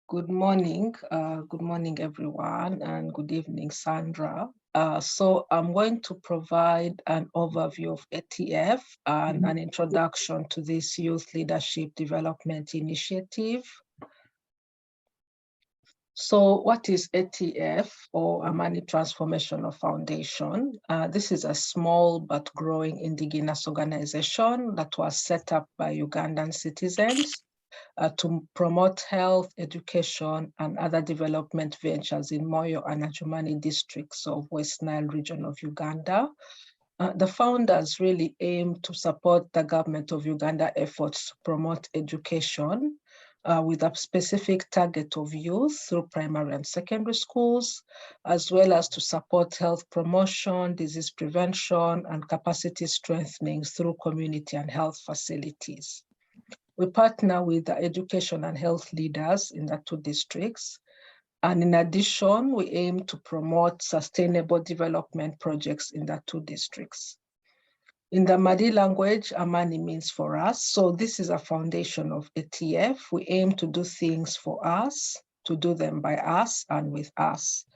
Good morning. Good morning, everyone, and good evening, Sandra. So I'm going to provide an overview of ATF and an introduction to this Youth Leadership Development Initiative. So what is ATF, or Amani Transformational Foundation? This is a small but growing indigenous organization that was set up by Ugandan citizens to promote health, education, and other development ventures in Moyo and Adjumani districts of West Nile region of Uganda. The founders really aim to support the government of Uganda efforts to promote education with a specific target of youth through primary and secondary schools, as well as to support health promotion, disease prevention, and capacity strengthening through community and health facilities. We partner with the education and health leaders in the two districts. And in addition, we aim to promote sustainable development projects in the two districts. In the Madi language, Amani means for us. So this is a foundation of ATF. We aim to do things for us, to do them by us and with us.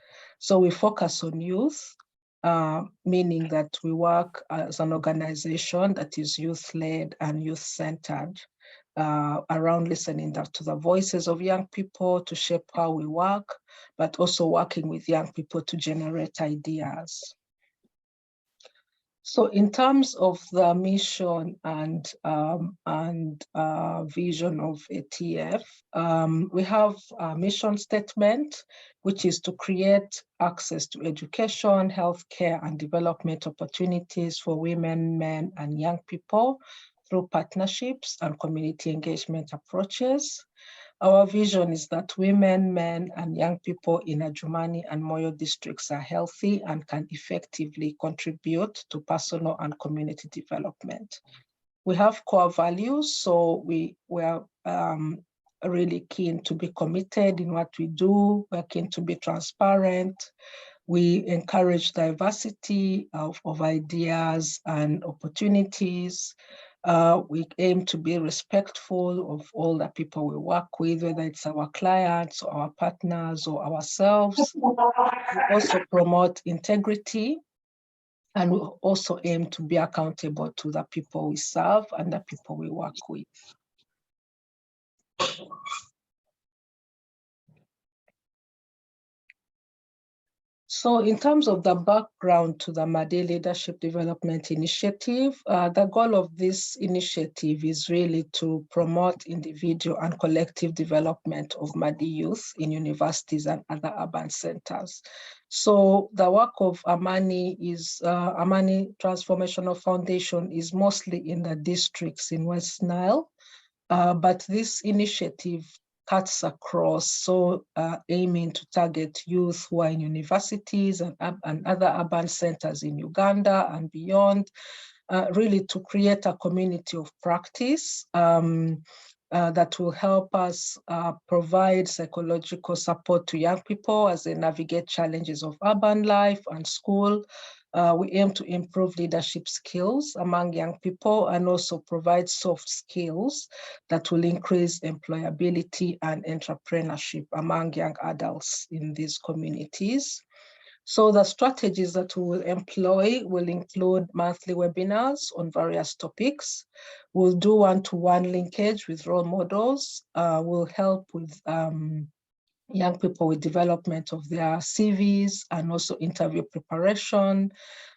So we focus on youth, meaning that we work as an organization that is youth-led and youth-centered. Around listening to the voices of young people to shape how we work, but also working with young people to generate ideas. So in terms of the mission and vision of ATF, we have a mission statement, which is to create access to education, healthcare, and development opportunities for women, men, and young people through partnerships and community engagement approaches. Our vision is that women, men, and young people in Adjumani and Moyo districts are healthy and can effectively contribute to personal and community development. We have core values, so we are really keen to be committed in what we do. We're keen to be transparent. We encourage diversity of ideas and opportunities. We aim to be respectful of all the people we work with, whether it's our clients or our partners or ourselves. We also promote integrity, and we also aim to be accountable to the people we serve and the people we work with. So in terms of the background to the Madi Leadership Development Initiative, the goal of this initiative is really to promote individual and collective development of Madi youth in universities and other urban centers. So the work of Amani Transformational Foundation is mostly in the districts in West Nile, but this initiative cuts across, so aiming to target youth who are in universities and other urban centers in Uganda and beyond, really to create a community of practice that will help us provide psychological support to young people as they navigate challenges of urban life and school. We aim to improve leadership skills among young people and also provide soft skills that will increase employability and entrepreneurship among young adults in these communities. So the strategies that we will employ will include monthly webinars on various topics. We'll do one-to-one linkage with role models. We'll help with young people with development of their CVs and also interview preparation.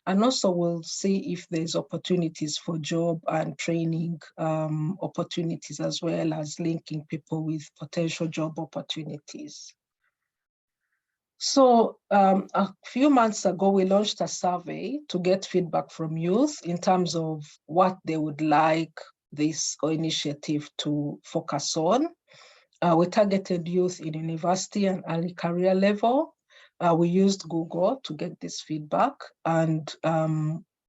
And also we'll see if there's opportunities for job and training opportunities, as well as linking people with potential job opportunities. So a few months ago, we launched a survey to get feedback from youth in terms of what they would like this initiative to focus on. We targeted youth in university and early career level. We used Google to get this feedback, and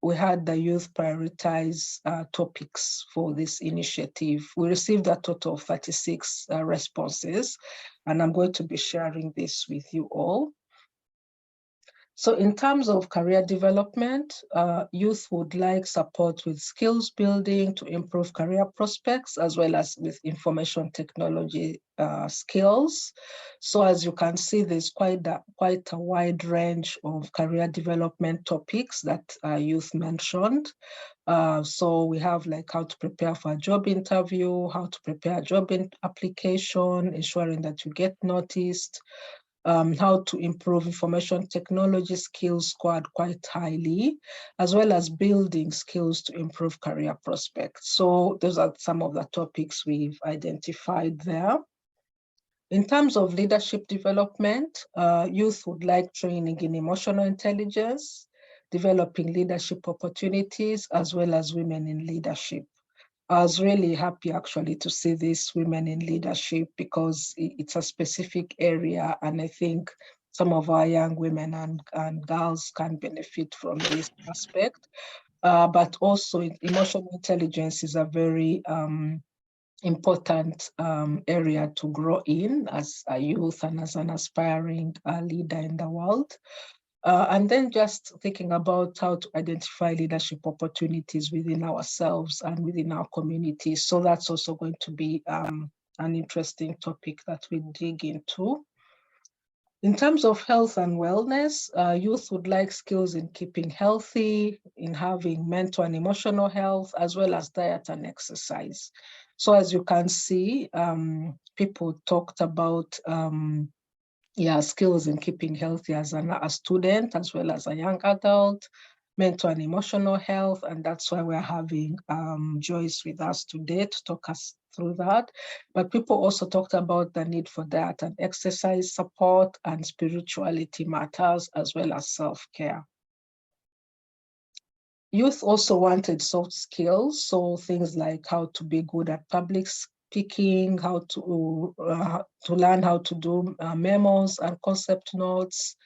we had the youth prioritize topics for this initiative. We received a total of 36 responses, and I'm going to be sharing this with you all. So in terms of career development, youth would like support with skills building to improve career prospects, as well as with information technology skills. So as you can see, there's quite a wide range of career development topics that youth mentioned. So we have like how to prepare for a job interview, how to prepare a job application, ensuring that you get noticed, how to improve information technology skills scored quite highly, as well as building skills to improve career prospects. So those are some of the topics we've identified there. In terms of leadership development, youth would like training in emotional intelligence, developing leadership opportunities, as well as women in leadership. I was really happy actually to see this women in leadership because it's a specific area, and I think some of our young women and girls can benefit from this aspect. But also emotional intelligence is a very important area to grow in as a youth and as an aspiring leader in the world. And then just thinking about how to identify leadership opportunities within ourselves and within our communities. So that's also going to be an interesting topic that we dig into. In terms of health and wellness, youth would like skills in keeping healthy, in having mental and emotional health, as well as diet and exercise. So as you can see, people talked about skills in keeping healthy as a student, as well as a young adult, mental and emotional health. And that's why we're having Joyce with us today to talk us through that. But people also talked about the need for diet and exercise support and spirituality matters, as well as self-care. Youth also wanted soft skills, so things like how to be good at public speaking, how to learn how to do memos and concept notes,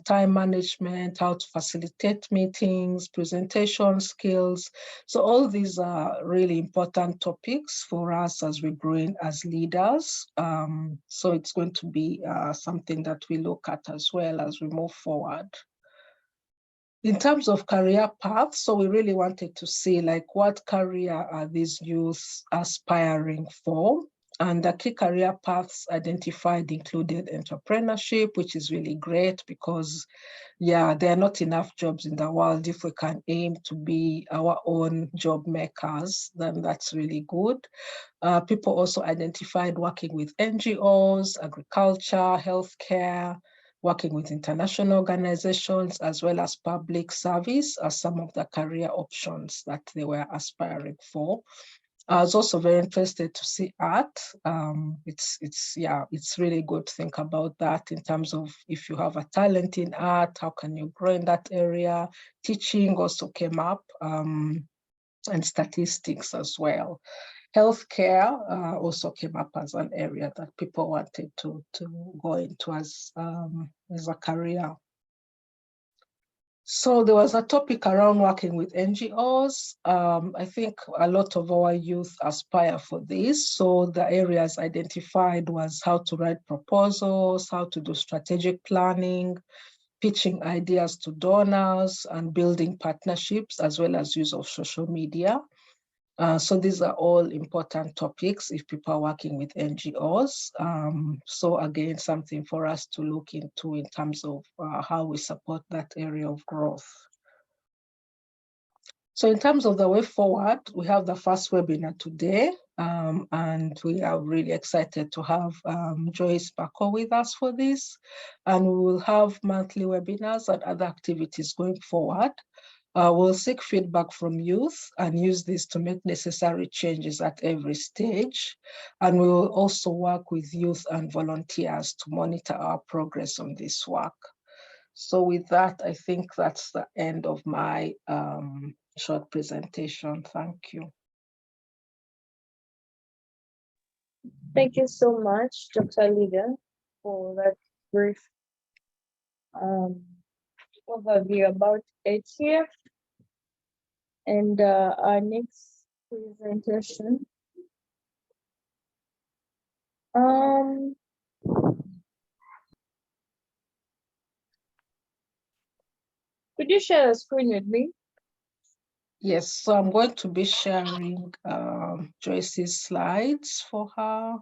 time management, how to facilitate meetings, presentation skills. So all these are really important topics for us as we're growing as leaders. So it's going to be something that we look at as well as we move forward. In terms of career paths, so we really wanted to see like what career are these youth aspiring for? And the key career paths identified included entrepreneurship, which is really great because, yeah, there are not enough jobs in the world. If we can aim to be our own job makers, then that's really good. People also identified working with NGOs, agriculture, healthcare, working with international organizations, as well as public service as some of the career options that they were aspiring for. I was also very interested to see art. It's really good to think about that in terms of if you have a talent in art, how can you grow in that area? Teaching also came up, and statistics as well. Healthcare also came up as an area that people wanted to go into as a career. So there was a topic around working with NGOs. I think a lot of our youth aspire for this. So the areas identified was how to write proposals, how to do strategic planning, pitching ideas to donors, and building partnerships, as well as use of social media. So these are all important topics if people are working with NGOs. So again, something for us to look into in terms of how we support that area of growth. So in terms of the way forward, we have the first webinar today, and we are really excited to have Joyce Bako with us for this. And we will have monthly webinars and other activities going forward. We'll seek feedback from youth and use this to make necessary changes at every stage. And we will also work with youth and volunteers to monitor our progress on this work. So with that, I think that's the end of my short presentation. Thank you. Thank you so much, Dr. Lydia, for that brief overview about ATF. And our next presentation. Could you share a screen with me? Yes, so I'm going to be sharing Joyce's slides for her.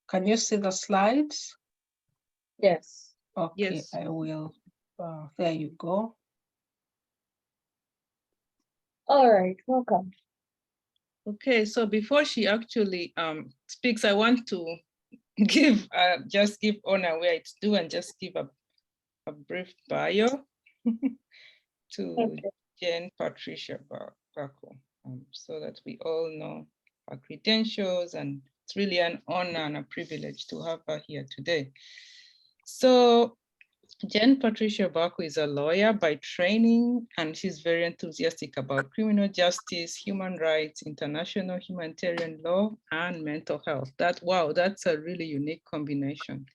Can you see the slides? Yes. Okay, Yes. I will. There you go. All right, welcome. Okay, so before she actually speaks, I want to give just give honor where it's due and just give a brief bio to Okay. Jane Patricia Bako, so that we all know her credentials, and it's really an honor and a privilege to have her here today. So Jen Patricia Bako is a lawyer by training, and she's very enthusiastic about criminal justice, human rights, international humanitarian law, and mental health. That's a really unique combination.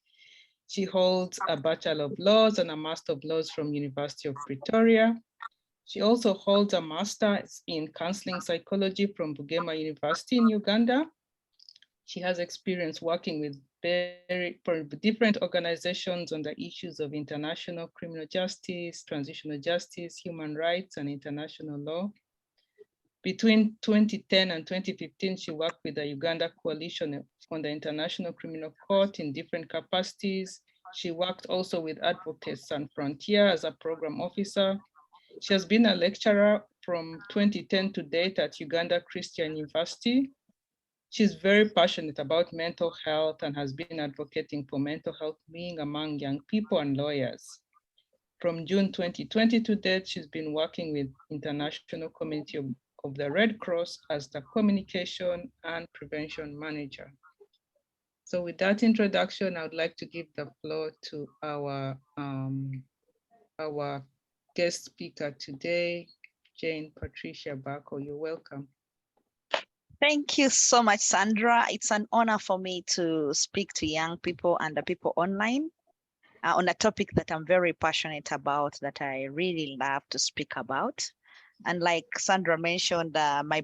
She holds a Bachelor of Laws and a Master of Laws from University of Pretoria. She also holds a Master's in Counseling Psychology from Bugema University in Uganda. She has experience working with different organizations on the issues of international criminal justice, transitional justice, human rights, and international law. Between 2010 and 2015, she worked with the Uganda Coalition on the International Criminal Court in different capacities. She worked also with Advocates Sans Frontier as a program officer. She has been a lecturer from 2010 to date at Uganda Christian University. She's very passionate about mental health and has been advocating for mental health being among young people and lawyers. From June 2020 to date, she's been working with International Committee of the Red Cross as the Communication and Prevention Manager. So with that introduction, I would like to give the floor to our guest speaker today, Jane Patricia Bako. You're welcome. Thank you so much, Sandra. It's an honor for me to speak to young people and the people online on a topic that I'm very passionate about, that I really love to speak about. And like Sandra mentioned,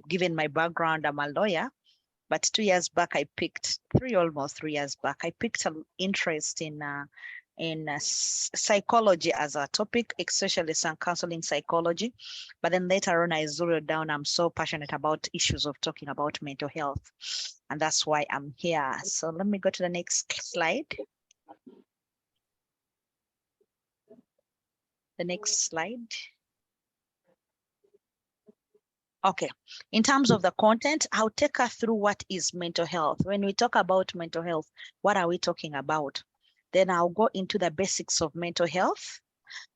given my background, I'm a lawyer, but 2 years back, almost 3 years back, I picked an interest in psychology as a topic, especially some counseling psychology. But then later on, I zeroed down. I'm so passionate about issues of talking about mental health. And that's why I'm here. So let me go to the next slide. The next slide. Okay, in terms of the content, I'll take us through what is mental health. When we talk about mental health, what are we talking about? Then I'll go into the basics of mental health.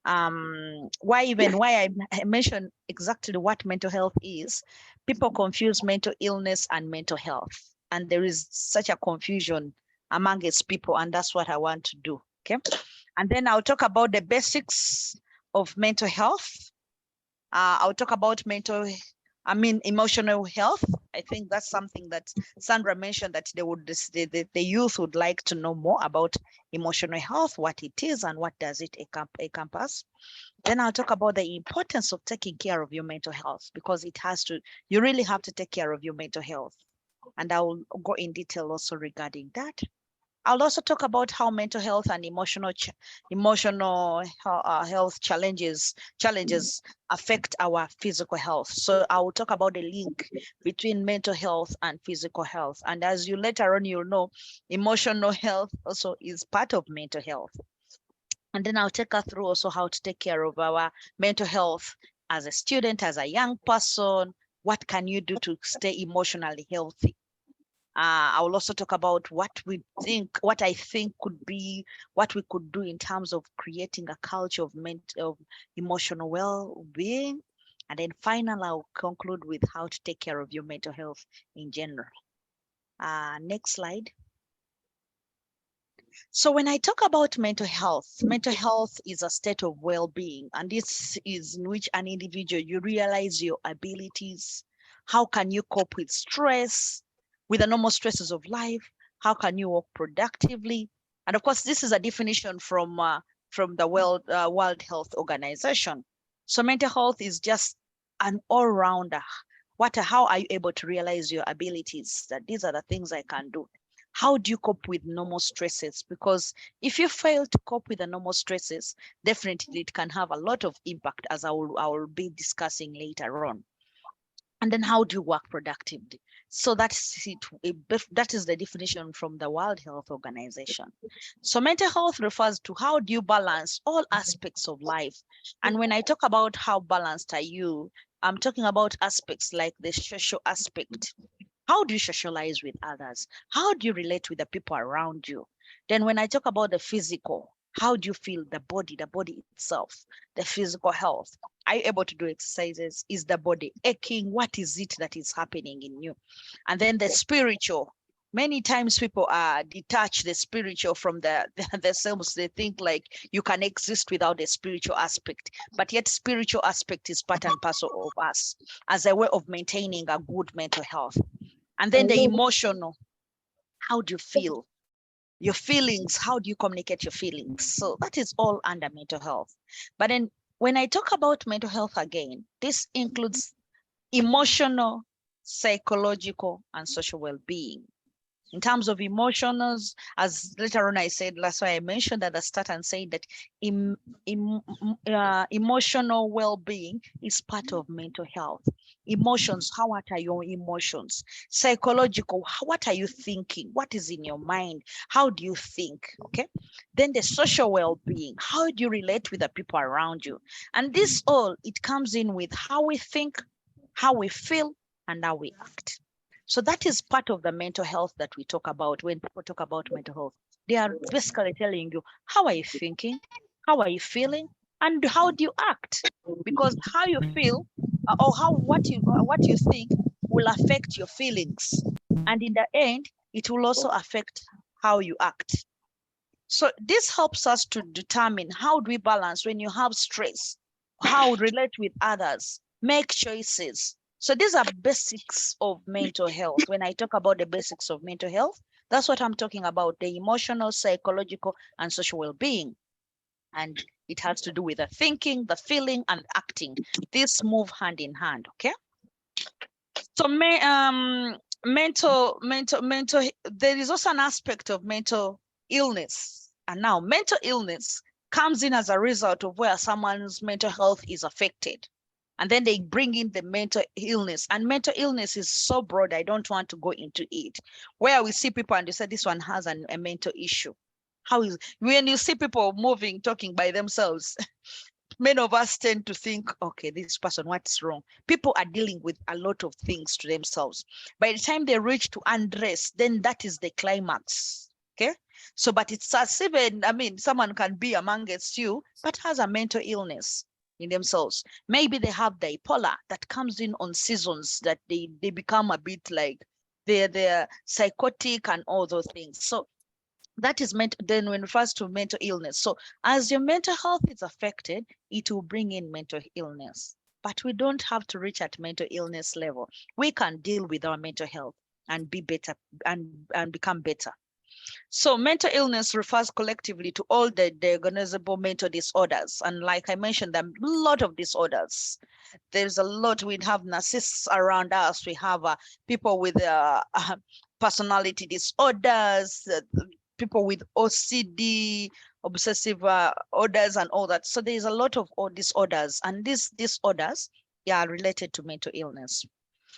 Why I mention exactly what mental health is. People confuse mental illness and mental health, and there is such a confusion amongst people, and that's what I want to do. Okay, and then I'll talk about the basics of mental health. I'll talk about emotional health. I think that's something that Sandra mentioned, that the youth would like to know more about emotional health, what it is and what does it encompass. Then I'll talk about the importance of taking care of your mental health, because you really have to take care of your mental health. And I will go in detail also regarding that. I'll also talk about how mental health and emotional health challenges affect our physical health. So I will talk about the link between mental health and physical health. And as you later on, you'll know, emotional health also is part of mental health. And then I'll take us through also how to take care of our mental health as a student, as a young person. What can you do to stay emotionally healthy? I will also talk about what I think could be what we could do in terms of creating a culture of emotional well-being. And then finally, I'll conclude with how to take care of your mental health in general. Next slide. So when I talk about mental health is a state of well-being, and this is in which an individual, you realize your abilities. How can you cope with stress, with the normal stresses of life? How can you work productively? And of course, this is a definition from the World Health Organization. So mental health is just an all-rounder. How are you able to realize your abilities? That these are the things I can do. How do you cope with normal stresses? Because if you fail to cope with the normal stresses, definitely it can have a lot of impact, as I will be discussing later on. And then how do you work productively? So that's it. That is the definition from the World Health Organization. So mental health refers to how do you balance all aspects of life. And when I talk about how balanced are you, I'm talking about aspects like the social aspect. How do you socialize with others? How do you relate with the people around you? Then when I talk about the physical, how do you feel the body itself, the physical health? Are you able to do exercises? Is the body aching? What is it that is happening in you? And then the spiritual. Many times people detach the spiritual from themselves. They think like you can exist without the spiritual aspect, but yet spiritual aspect is part and parcel of us as a way of maintaining a good mental health. And then the emotional, how do you feel? Your feelings, how do you communicate your feelings? So that is all under mental health. But then when I talk about mental health again, this includes emotional, psychological, and social well-being. In terms of emotionals, as later on I said, that's why I mentioned at the start and said that emotional well-being is part of mental health. Emotions, what are your emotions? Psychological, what are you thinking? What is in your mind? How do you think? Okay. Then the social well-being, how do you relate with the people around you? And this all, it comes in with how we think, how we feel, and how we act. So that is part of the mental health that we talk about when people talk about mental health. They are basically telling you, how are you thinking? How are you feeling? And how do you act? Because how you feel or what you think will affect your feelings. And in the end, it will also affect how you act. So this helps us to determine how do we balance when you have stress, how relate with others, make choices. So these are basics of mental health. When I talk about the basics of mental health, that's what I'm talking about, the emotional, psychological, and social well-being. And it has to do with the thinking, the feeling, and acting. These move hand in hand, okay? So mental, there is also an aspect of mental illness. And now mental illness comes in as a result of where someone's mental health is affected. And then they bring in the mental illness. And mental illness is so broad, I don't want to go into it. Where we see people and they say this one has a mental issue. How is, when you see people moving, talking by themselves, many of us tend to think, okay, this person, what's wrong? People are dealing with a lot of things to themselves. By the time they reach to undress, then that is the climax. Okay. So, but it's as even, I mean, someone can be amongst you, but has a mental illness in themselves. Maybe they have bipolar that comes in on seasons that they become a bit like they're psychotic and all those things. So that is meant then when it refers to mental illness. So as your mental health is affected, it will bring in mental illness. But we don't have to reach at mental illness level. We can deal with our mental health and be better and become better. So mental illness refers collectively to all the diagnosable mental disorders. And like I mentioned, there are a lot of disorders. There's a lot. We have narcissists around us. We have people with personality disorders, people with OCD, obsessive orders and all that. So there's a lot of disorders, and these disorders are related to mental illness.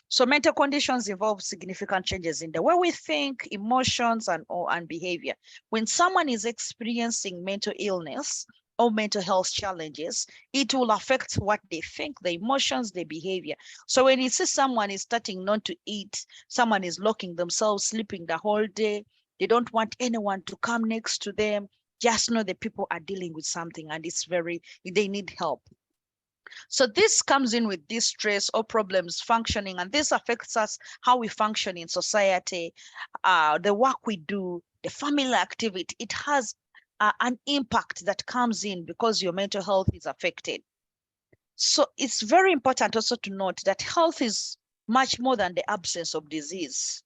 So mental conditions involve significant changes in the way we think, emotions, and behavior. When someone is experiencing mental illness or mental health challenges, it will affect what they think, the emotions, the behavior. So when you see someone is starting not to eat, someone is locking themselves, sleeping the whole day, they don't want anyone to come next to them, just know that people are dealing with something and they need help. So this comes in with distress or problems functioning, and this affects us, how we function in society, the work we do, the family activity. It has an impact that comes in because your mental health is affected. So it's very important also to note that health is much more than the absence of disease.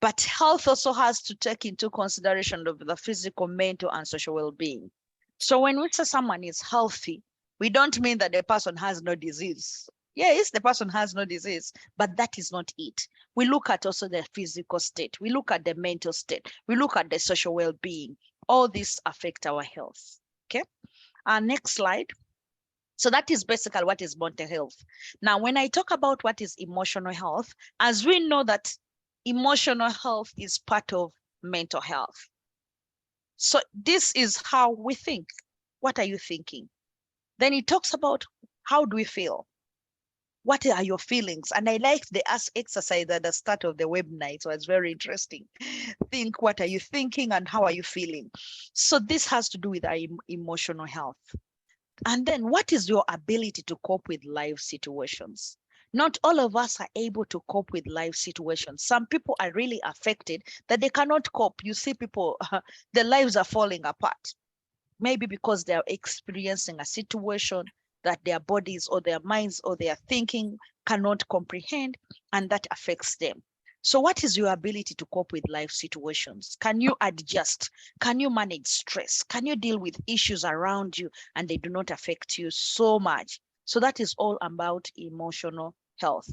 But health also has to take into consideration of the physical, mental, and social well-being. So when we say someone is healthy, we don't mean that the person has no disease. Yes, the person has no disease, but that is not it. We look at also the physical state. We look at the mental state. We look at the social well-being. All these affect our health. Okay. Next slide. So that is basically what is mental health. Now, when I talk about what is emotional health, as we know that emotional health is part of mental health. So this is how we think. What are you thinking? Then it talks about how do we feel? What are your feelings? And I liked the exercise at the start of the webinar. It was very interesting. Think, what are you thinking and how are you feeling? So this has to do with our emotional health. And then what is your ability to cope with life situations? Not all of us are able to cope with life situations. Some people are really affected that they cannot cope. You see people, their lives are falling apart. Maybe because they're experiencing a situation that their bodies or their minds or their thinking cannot comprehend, and that affects them. So what is your ability to cope with life situations? Can you adjust? Can you manage stress? Can you deal with issues around you and they do not affect you so much? So that is all about emotional health.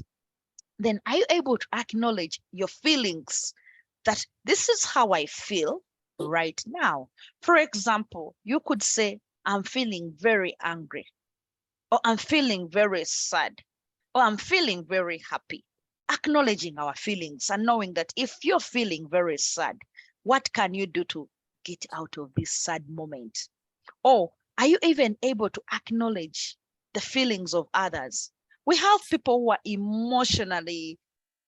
Then are you able to acknowledge your feelings, that this is how I feel right now? For example, you could say, I'm feeling very angry, or I'm feeling very sad, or I'm feeling very happy. Acknowledging our feelings and knowing that if you're feeling very sad, what can you do to get out of this sad moment? Or are you even able to acknowledge the feelings of others? We have people who are emotionally,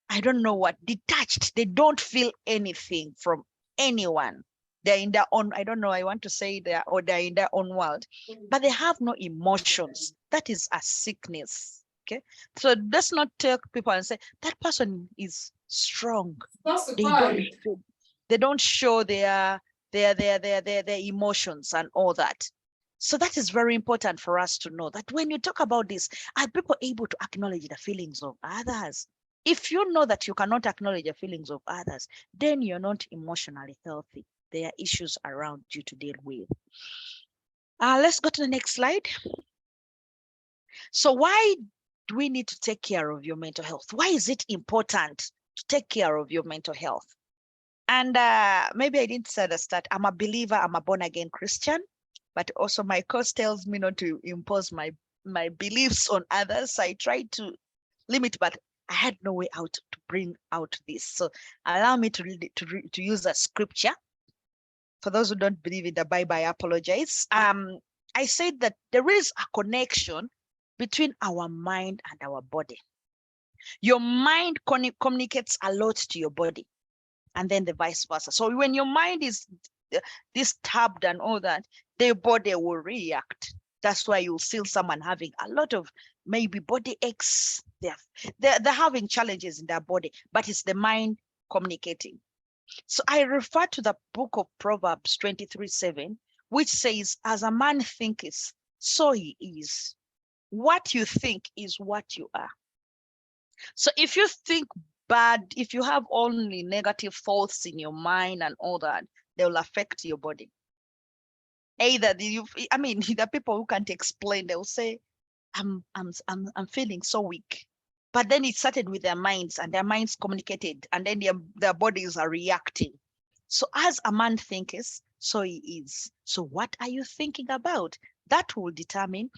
I don't know what, detached. They don't feel anything from anyone. They're in their own, I don't know, I want to say they're in their own world, but they have no emotions. That is a sickness. Okay. So let's not take people and say that person is strong. They don't show their emotions and all that. So that is very important for us to know that when you talk about this, are people able to acknowledge the feelings of others? If you know that you cannot acknowledge the feelings of others, then you're not emotionally healthy. There are issues around you to deal with. Let's go to the next slide. So why do we need to take care of your mental health? Why is it important to take care of your mental health? And maybe I didn't say at the start, I'm a believer, I'm a born-again Christian, but also my course tells me not to impose my beliefs on others. I try to limit, but I had no way out to bring out this. So allow me to use a scripture. For those who don't believe in the Bible, I apologize. I said that there is a connection between our mind and our body. Your mind communicates a lot to your body, and then the vice versa. So when your mind is disturbed and all that, their body will react. That's why you'll see someone having a lot of maybe body aches. They're having challenges in their body, but it's the mind communicating. So I refer to the book of Proverbs 23:7, which says, as a man thinketh, so he is. What you think is what you are. So if you think bad, if you have only negative thoughts in your mind and all that, they will affect your body. Either the people who can't explain, they'll say, I'm feeling so weak. But then it started with their minds, and their minds communicated, and then their bodies are reacting. So as a man thinketh, so he is. So what are you thinking about? That will determine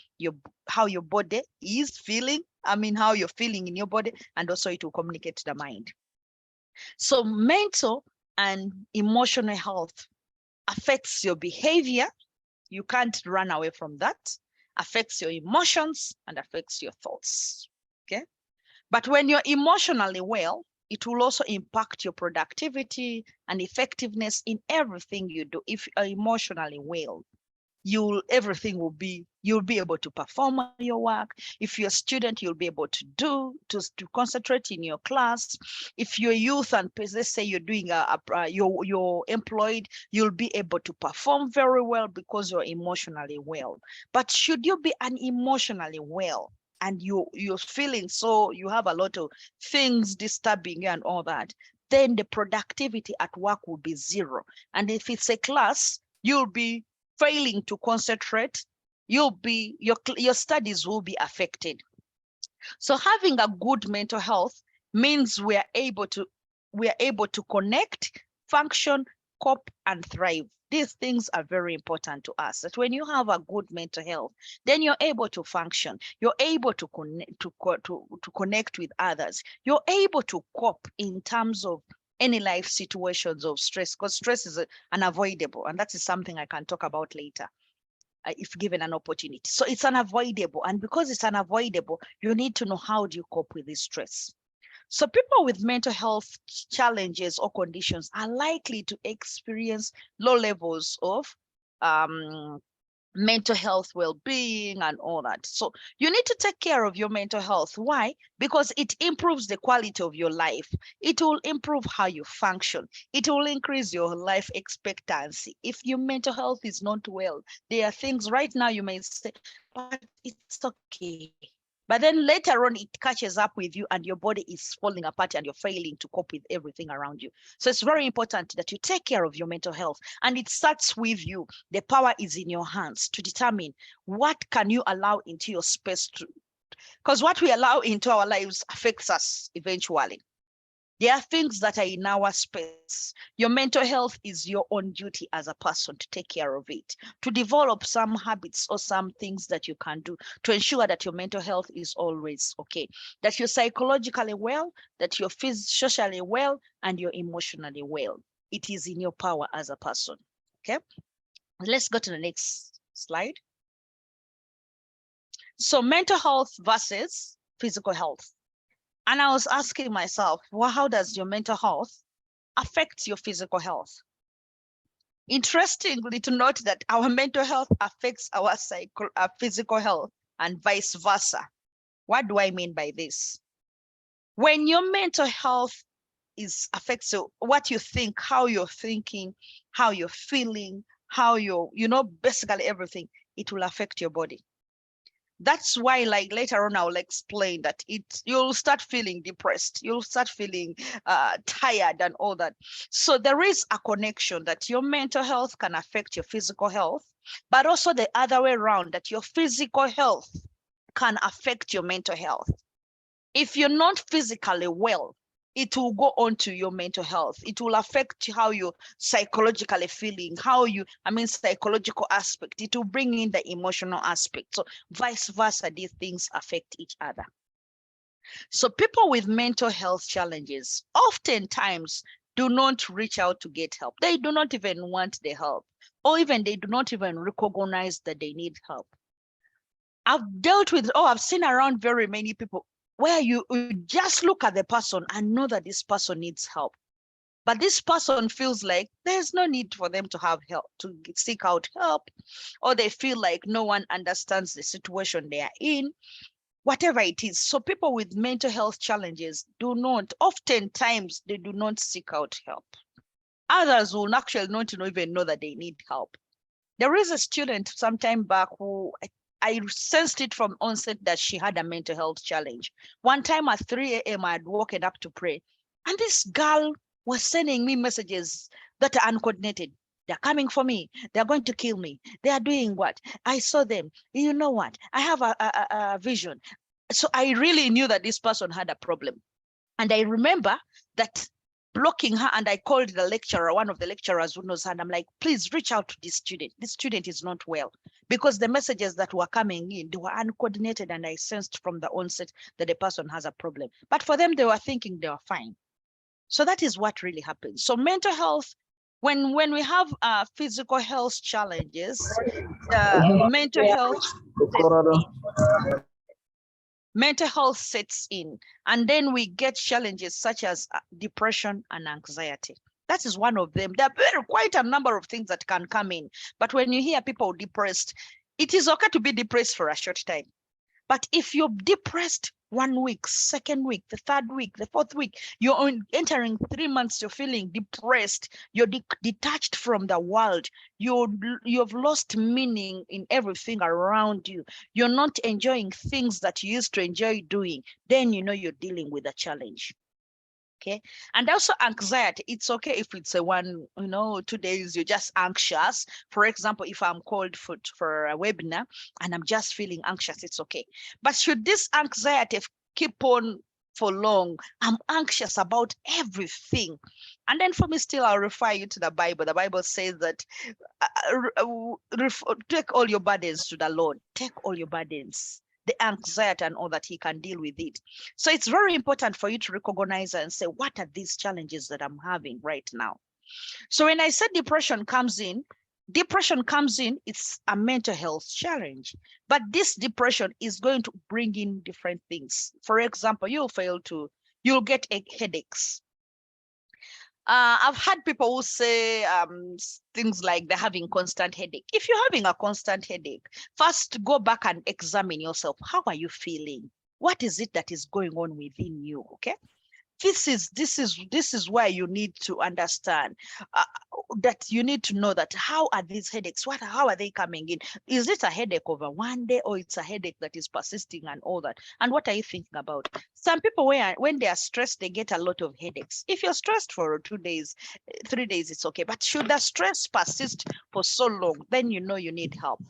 how your body is feeling. How you're feeling in your body, and also it will communicate to the mind. So mental and emotional health affects your behavior. You can't run away from that. Affects your emotions and affects your thoughts. Okay. But when you're emotionally well, it will also impact your productivity and effectiveness in everything you do. If you're emotionally well, you'll be able to perform your work. If you're a student, you'll be able to concentrate in your class. If you're youth and let's say you're doing you're employed, you'll be able to perform very well because you're emotionally well. But should you be unemotionally well and you're feeling so you have a lot of things disturbing you and all that, then the productivity at work will be zero. And if it's a class, you'll be failing to concentrate, your studies will be affected. So having a good mental health means we are able to connect, function, cope, and thrive. These things are very important to us. That when you have a good mental health, then you're able to function. You're able to connect with others. You're able to cope in terms of any life situations of stress, because stress is unavoidable, and that is something I can talk about later if given an opportunity. So it's unavoidable, and because it's unavoidable, you need to know how do you cope with this stress. So people with mental health challenges or conditions are likely to experience low levels of mental health, well-being, and all that. So you need to take care of your mental health. Why? Because it improves the quality of your life. It will improve how you function. It will increase your life expectancy. If your mental health is not well, there are things right now you may say, but it's okay. But then later on, it catches up with you and your body is falling apart and you're failing to cope with everything around you. So it's very important that you take care of your mental health, and it starts with you. The power is in your hands to determine what can you allow into your space, because what we allow into our lives affects us eventually. There are things that are in our space. Your mental health is your own duty as a person to take care of it, to develop some habits or some things that you can do to ensure that your mental health is always okay, that you're psychologically well, that you're socially well, and you're emotionally well. It is in your power as a person. Okay, let's go to the next slide. So mental health versus physical health. And I was asking myself, well, how does your mental health affect your physical health? Interestingly to note that our mental health affects our physical health and vice versa. What do I mean by this? When your mental health affects what you think, how you're thinking, how you're feeling, how basically everything, it will affect your body. That's why, like later on, I'll explain that you'll start feeling depressed, you'll start feeling tired and all that. So there is a connection that your mental health can affect your physical health, but also the other way around, that your physical health can affect your mental health. If you're not physically well, it will go on to your mental health. It will affect how you're psychologically feeling, psychological aspect. It will bring in the emotional aspect. So vice versa, these things affect each other. So people with mental health challenges oftentimes do not reach out to get help. They do not even want the help, or even they do not even recognize that they need help. I've seen around very many people where you just look at the person and know that this person needs help. But this person feels like there's no need for them to have help, to seek out help, or they feel like no one understands the situation they are in, whatever it is. So people with mental health challenges oftentimes they do not seek out help. Others will actually not even know that they need help. There is a student sometime back who I sensed it from onset that she had a mental health challenge. One time at 3 a.m., I had woken up to pray, and this girl was sending me messages that are uncoordinated. They're coming for me. They're going to kill me. They are doing what? I saw them. You know what? I have a vision. So I really knew that this person had a problem. And I remember that blocking her, and I called the lecturer, one of the lecturers who knows her, and I'm like, please reach out to this student. This student is not well, because the messages that were coming in, they were uncoordinated, and I sensed from the onset that the person has a problem. But for them, they were thinking they were fine. So that is what really happens. So mental health, when we have physical health challenges, mental health sets in, and then we get challenges such as depression and anxiety. That is one of them. There are quite a number of things that can come in, but when you hear people depressed, it is okay to be depressed for a short time. But if you're depressed 1 week, second week, the third week, the fourth week, you're entering 3 months, you're feeling depressed, you're detached from the world, you've lost meaning in everything around you, you're not enjoying things that you used to enjoy doing, then you know you're dealing with a challenge. Okay. And also anxiety. It's okay if it's a 2 days, you're just anxious. For example, if I'm called for a webinar and I'm just feeling anxious, it's okay. But should this anxiety keep on for long? I'm anxious about everything. And then for me, still, I'll refer you to the Bible. The Bible says that take all your burdens to the Lord. Take all your burdens, the anxiety and all that, he can deal with it. So it's very important for you to recognize and say, what are these challenges that I'm having right now? So when I said depression comes in, it's a mental health challenge. But this depression is going to bring in different things. For example, you'll get headaches. I've had people who say things like they're having constant headache. If you're having a constant headache, first go back and examine yourself. How are you feeling? What is it that is going on within you? Okay. This is where you need to understand that you need to know that how are these headaches? How are they coming in? Is it a headache over one day, or it's a headache that is persisting and all that? And what are you thinking about? Some people, when they are stressed, they get a lot of headaches. If you're stressed for 2 days, 3 days, it's okay. But should the stress persist for so long, then you know you need help.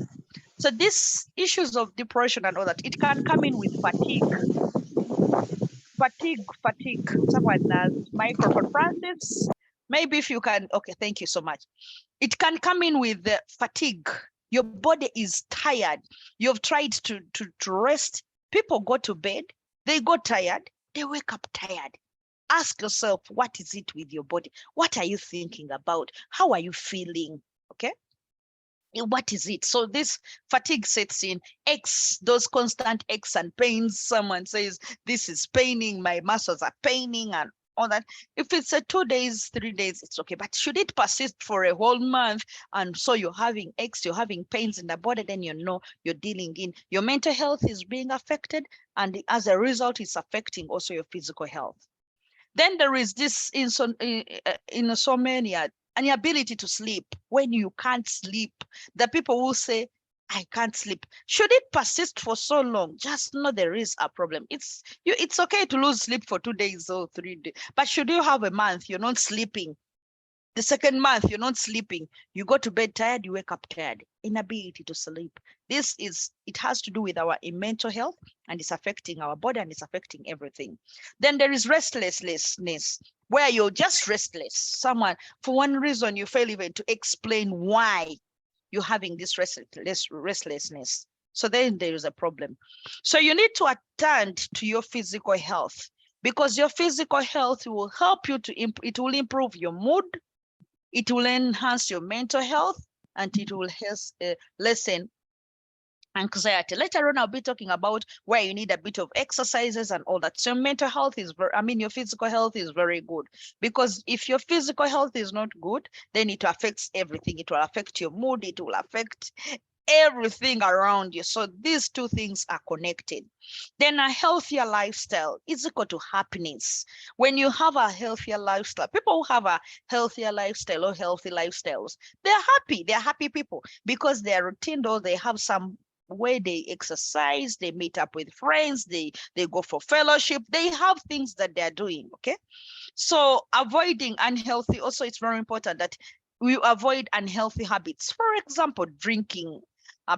So these issues of depression and all that, it can come in with fatigue. Someone has microphone, Francis. Maybe if you can, okay, thank you so much. It can come in with the fatigue. Your body is tired. You've tried to rest. People go to bed, they go tired, they wake up tired. Ask yourself, what is it with your body? What are you thinking about? How are you feeling? Okay. What is it? So this fatigue sets in, those constant aches and pains. Someone says, this is paining, my muscles are paining and all that. If it's a 2 days, 3 days, it's okay. But should it persist for a whole month, and so you're having aches, you're having pains in the body, then you know you're dealing in, your mental health is being affected, and as a result, it's affecting also your physical health. Then there is this insomnia, an ability to sleep. When you can't sleep, the people will say, I can't sleep. Should it persist for so long, just know there is a problem. It's okay to lose sleep for 2 days or 3 days, but should you have a month you're not sleeping, the second month you're not sleeping, you go to bed tired, you wake up tired, inability to sleep. It has to do with our mental health, and it's affecting our body, and it's affecting everything. Then there is restlessness, where you're just restless. Someone, for one reason, you fail even to explain why you're having this restlessness. So then there is a problem. So you need to attend to your physical health, because your physical health will help you it will improve your mood, it will enhance your mental health, and it will lessen anxiety. Later on, I'll be talking about where you need a bit of exercises and all that. So mental health is your physical health is very good, because if your physical health is not good, then it affects everything. It will affect your mood. It will affect everything around you. So these two things are connected. Then a healthier lifestyle is equal to happiness. When you have a healthier lifestyle, people who have a healthier lifestyle or healthy lifestyles, they're happy. They're happy people, because they're routine, or they have some way they exercise, they meet up with friends, they go for fellowship, they have things that they're doing. Okay. So avoiding unhealthy, also it's very important that we avoid unhealthy habits. For example, drinking.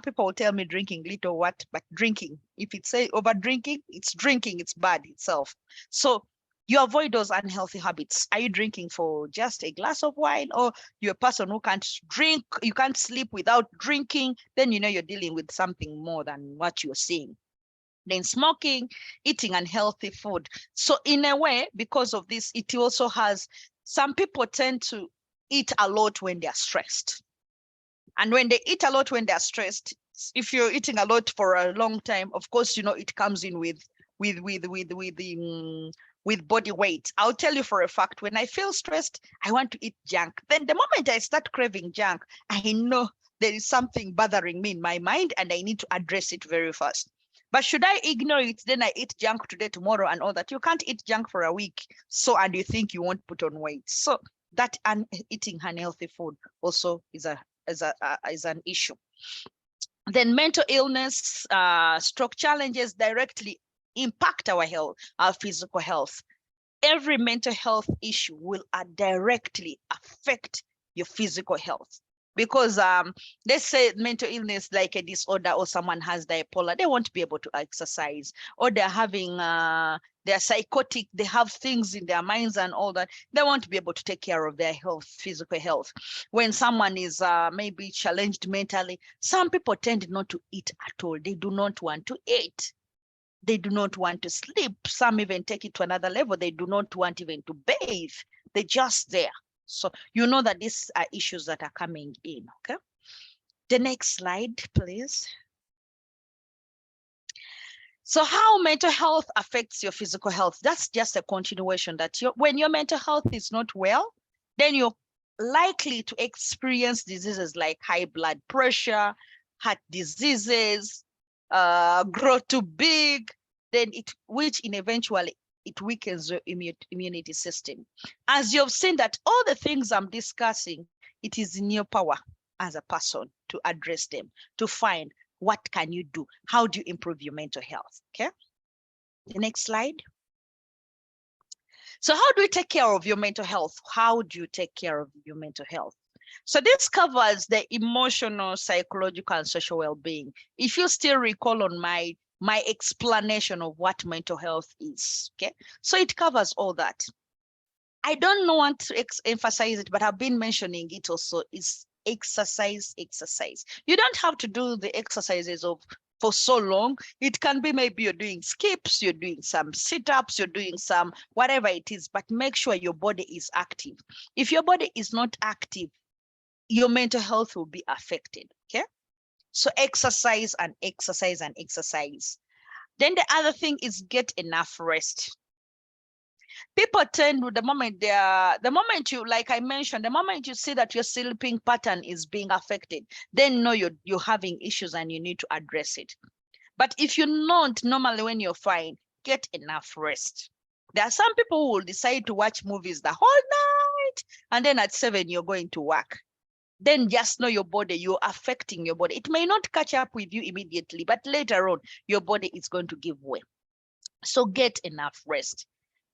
People will tell me drinking little what, but drinking, if it's say over drinking, it's bad itself. So you avoid those unhealthy habits. Are you drinking for just a glass of wine, or you're a person who can't drink, you can't sleep without drinking? Then you know you're dealing with something more than what you're seeing. Then smoking, eating unhealthy food. So in a way, because of this, it also has, some people tend to eat a lot when they're stressed. And when they eat a lot when they're stressed, if you're eating a lot for a long time, of course, you know, it comes in with body weight. I'll tell you for a fact, when I feel stressed, I want to eat junk. Then the moment I start craving junk, I know there is something bothering me in my mind, and I need to address it very fast. But should I ignore it, then I eat junk today, tomorrow, and all that? You can't eat junk for a week, and you think you won't put on weight. So that eating unhealthy food also is an issue. Then mental illness, stroke challenges directly impact our health, our physical health. every mental health issue will directly affect your physical health. Because let's say mental illness like a disorder, or someone has bipolar, they won't be able to exercise, or they're having they're psychotic, they have things in their minds and all that, they won't be able to take care of their health, physical health. When someone is maybe challenged mentally, some people tend not to eat at all. They do not want to eat. They do not want to sleep. Some even take it to another level. They do not want even to bathe. They're just there. So you know that these are issues that are coming in, okay? The next slide, please. So how mental health affects your physical health? That's just a continuation that when your mental health is not well, then you're likely to experience diseases like high blood pressure, heart diseases, grow too big, then which eventually it weakens your immunity system. As you've seen that all the things I'm discussing, it is in your power as a person to address them, to find what can you do? How do you improve your mental health? Okay. The next slide. So how do you take care of your mental health? How do you take care of your mental health? So this covers the emotional, psychological, and social well-being. If you still recall on my explanation of what mental health is, okay? So it covers all that. I don't want to emphasize it, but I've been mentioning it also, is exercise. You don't have to do the exercises for so long. It can be maybe you're doing skips, you're doing some sit-ups, you're doing some whatever it is, but make sure your body is active. If your body is not active, your mental health will be affected, okay? So exercise and exercise and exercise. Then the other thing is get enough rest. People tend to, the moment you, like I mentioned, the moment you see that your sleeping pattern is being affected, then know you're having issues and you need to address it. But if you're not, normally when you're fine, get enough rest. There are some people who will decide to watch movies the whole night, and then at 7 you're going to work. Then just know your body, you're affecting your body. It may not catch up with you immediately, but later on, your body is going to give way. So get enough rest.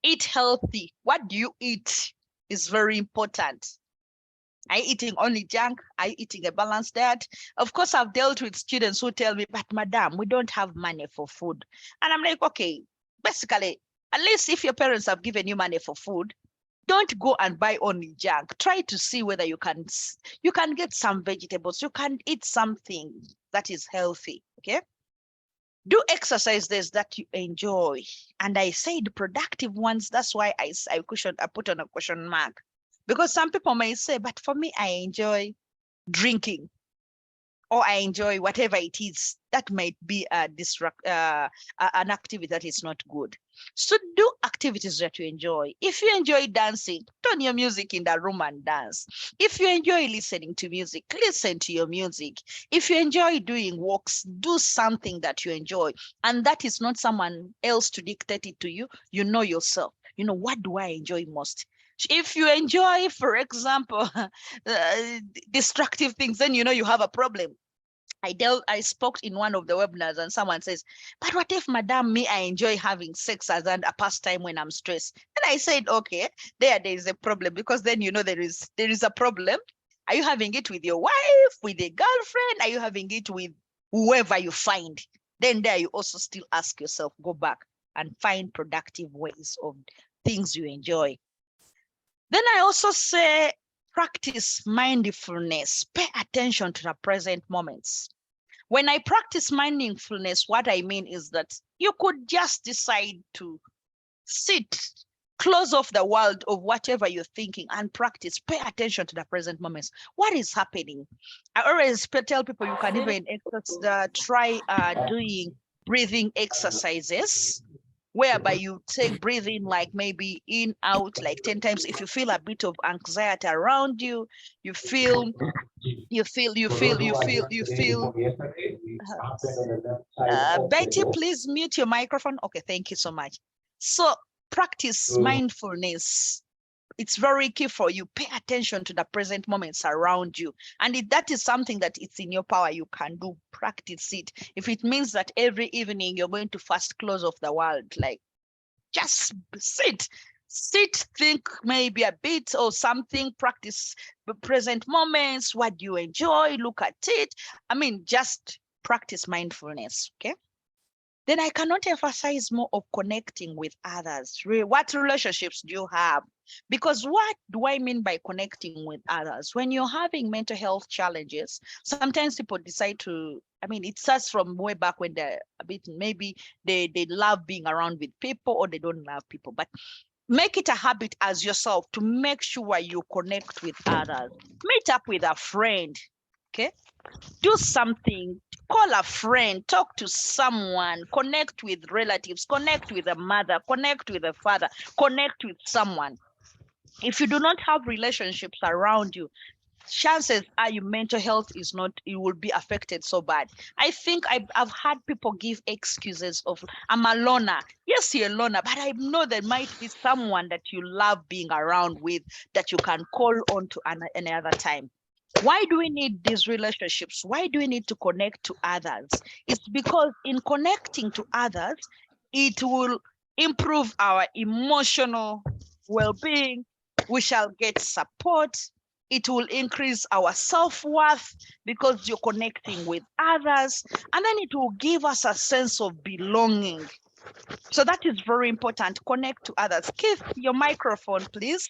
Eat healthy. What do you eat is very important. Are you eating only junk? Are you eating a balanced diet? Of course, I've dealt with students who tell me, but madam, we don't have money for food. And I'm like, okay, basically, at least if your parents have given you money for food, don't go and buy only junk. Try to see whether you can get some vegetables. You can eat something that is healthy, okay? Do exercises that you enjoy. And I said productive ones. That's why I put on a question mark. Because some people may say, but for me, I enjoy drinking, or I enjoy whatever it is. That might be an activity that is not good. So do activities that you enjoy. If you enjoy dancing, turn your music in the room and dance. If you enjoy listening to music, listen to your music. If you enjoy doing walks, do something that you enjoy. And that is not someone else to dictate it to you. You know yourself. You know, what do I enjoy most? If you enjoy, for example, destructive things, then you know you have a problem. I spoke in one of the webinars and someone says, but what if madam, me, I enjoy having sex as a pastime when I'm stressed? And I said, okay, there is a problem, because then you know there is a problem. Are you having it with your wife, with a girlfriend? Are you having it with whoever you find? Then there you also still ask yourself, go back and find productive ways of things you enjoy. Then I also say, practice mindfulness. Pay attention to the present moments. When I practice mindfulness, what I mean is that you could just decide to sit, close off the world of whatever you're thinking, and practice. Pay attention to the present moments. What is happening? I always tell people you can even try doing breathing exercises, whereby you take breathing like maybe in, out, like 10 times. If you feel a bit of anxiety around you, you feel. Betty, please mute your microphone. Okay, thank you so much. So practice mindfulness. It's very key for you. Pay attention to the present moments around you. And if that is something that it's in your power, you can do, practice it. If it means that every evening you're going to fast close off the world, like just sit Sit, think maybe a bit or something, practice the present moments. What do you enjoy? Look at it. I mean, just practice mindfulness, okay? Then I cannot emphasize more of connecting with others. What relationships do you have? Because what do I mean by connecting with others? When you're having mental health challenges, sometimes people decide to, I mean, it starts from way back when they're a bit, maybe they love being around with people or they don't love people. But make it a habit as yourself to make sure you connect with others. Meet up with a friend, okay? Do something, call a friend, talk to someone, connect with relatives, connect with a mother, connect with a father, connect with someone. If you do not have relationships around you, chances are your mental health is not, it will be affected so bad. I think I've had people give excuses of, I'm a loner. Yes, you're a loner, but I know there might be someone that you love being around with that you can call on to any other time. Why do we need these relationships? Why do we need to connect to others? It's because in connecting to others, it will improve our emotional well-being. We shall get support. It will increase our self-worth because you're connecting with others. And then it will give us a sense of belonging. So that is very important. Connect to others. Keith, your microphone, please.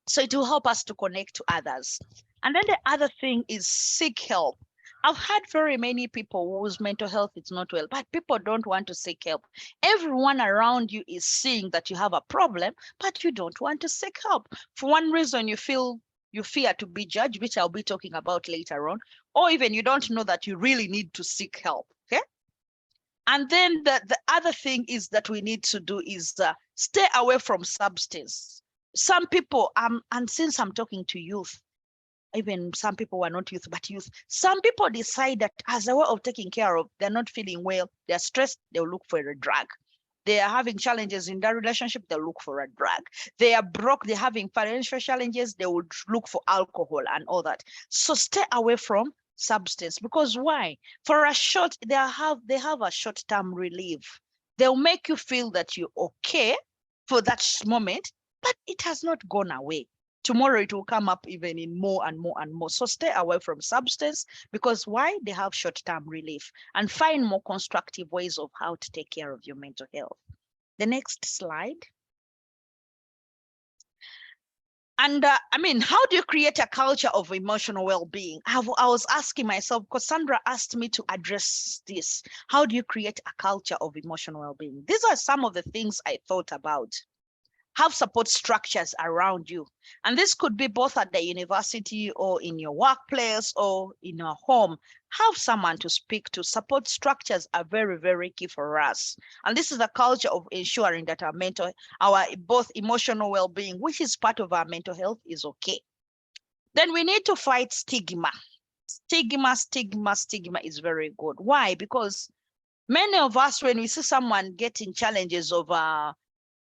So it will help us to connect to others. And then the other thing is seek help. I've had very many people whose mental health is not well, but people don't want to seek help. Everyone around you is seeing that you have a problem, but you don't want to seek help. For one reason, you fear to be judged, which I'll be talking about later on, or even you don't know that you really need to seek help, okay? And then the other thing is that we need to do is stay away from substance. Some people, and since I'm talking to youth, even some people who are not youth, but youth, some people decide that as a way of taking care of, they're not feeling well, they're stressed, they'll look for a drug. They are having challenges in their relationship, they'll look for a drug. They are broke, they're having financial challenges, they would look for alcohol and all that. So stay away from substance, because why? For a short, they have a short-term relief. They'll make you feel that you're okay for that moment, but it has not gone away. Tomorrow it will come up even in more and more and more. So stay away from substance, because why? They have short-term relief, and find more constructive ways of how to take care of your mental health. The next slide. And I mean, how do you create a culture of emotional well-being? I was asking myself, because Sandra asked me to address this. How do you create a culture of emotional well-being? These are some of the things I thought about. Have support structures around you. And this could be both at the university or in your workplace or in your home. Have someone to speak to. Support structures are very, very key for us. And this is a culture of ensuring that our both emotional well-being, which is part of our mental health, is okay. Then we need to fight stigma. Stigma is very good. Why? Because many of us, when we see someone getting challenges of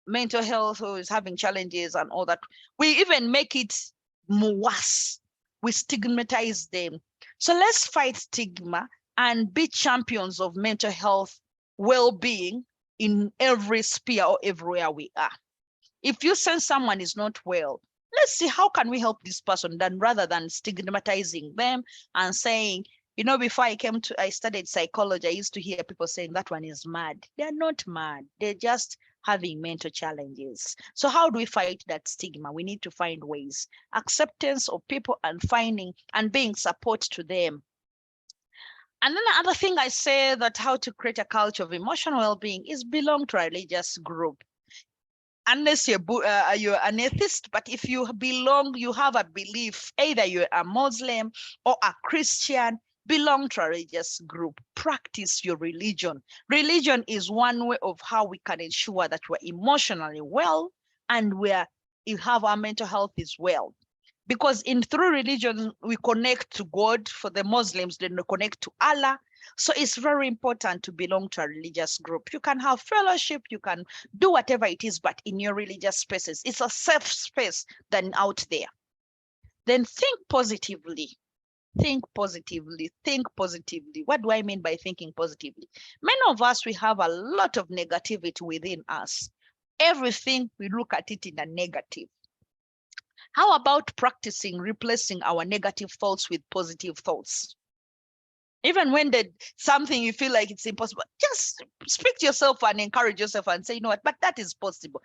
mental health or is having challenges and all that, we even make it worse. We stigmatize them. So let's fight stigma and be champions of mental health well-being in every sphere or everywhere we are. If you sense someone is not well, let's see how can we help this person, then rather than stigmatizing them and saying, you know, before I studied psychology, I used to hear people saying that one is mad. They're not mad. They're just having mental challenges. So how do we fight that stigma? We need to find ways. Acceptance of people and finding and being support to them. And then the other thing I say that how to create a culture of emotional well-being is belong to a religious group. Unless you're an atheist, but if you belong, you have a belief, either you're a Muslim or a Christian, belong to a religious group, practice your religion. Religion is one way of how we can ensure that we're emotionally well and you have our mental health as well. Because through religion, we connect to God. For the Muslims, then we connect to Allah. So it's very important to belong to a religious group. You can have fellowship, you can do whatever it is, but in your religious spaces, it's a safe space than out there. Then think positively. Think positively, think positively. What do I mean by thinking positively? Many of us, we have a lot of negativity within us. Everything, we look at it in a negative. How about practicing replacing our negative thoughts with positive thoughts? Even when something you feel like it's impossible, just speak to yourself and encourage yourself and say, you know what, but that is possible.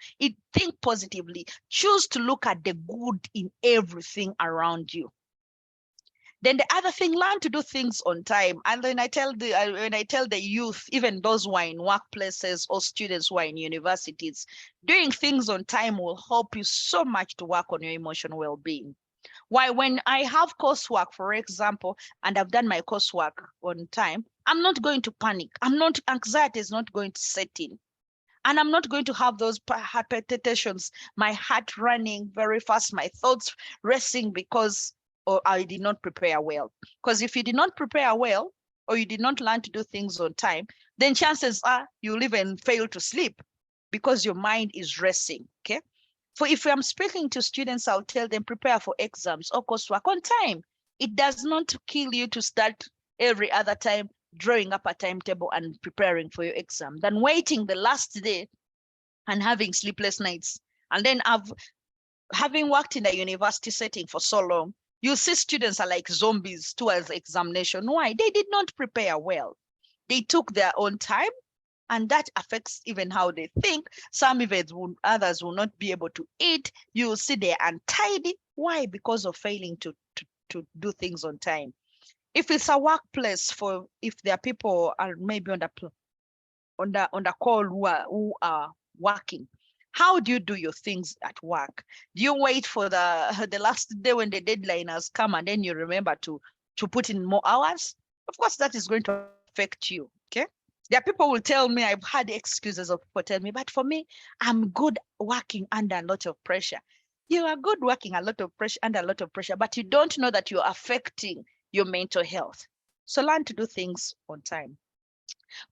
Think positively. Choose to look at the good in everything around you. Then the other thing, learn to do things on time. And then when I tell the youth, even those who are in workplaces or students who are in universities, doing things on time will help you so much to work on your emotional well-being. Why, when I have coursework, for example, and I've done my coursework on time, I'm not going to panic. Anxiety is not going to set in. And I'm not going to have those palpitations, my heart running very fast, my thoughts racing because I did not prepare well. Because if you did not prepare well, or you did not learn to do things on time, then chances are you'll even fail to sleep because your mind is racing, okay? For if I'm speaking to students, I'll tell them prepare for exams or coursework on time. It does not kill you to start every other time drawing up a timetable and preparing for your exam than waiting the last day and having sleepless nights. And then having worked in a university setting for so long, you see students are like zombies towards examination. Why? They did not prepare well. They took their own time, and that affects even how they think. Others will not be able to eat. You will see they're untidy. Why? Because of failing to do things on time. If it's a workplace, if there are people are maybe on the call who are working, how do you do your things at work? Do you wait for the last day when the deadline has come and then you remember to put in more hours? Of course, that is going to affect you, okay? There are people who will tell me, I've had excuses of people tell me, but for me, I'm good working under a lot of pressure. You are good working under a lot of pressure, but you don't know that you're affecting your mental health. So learn to do things on time.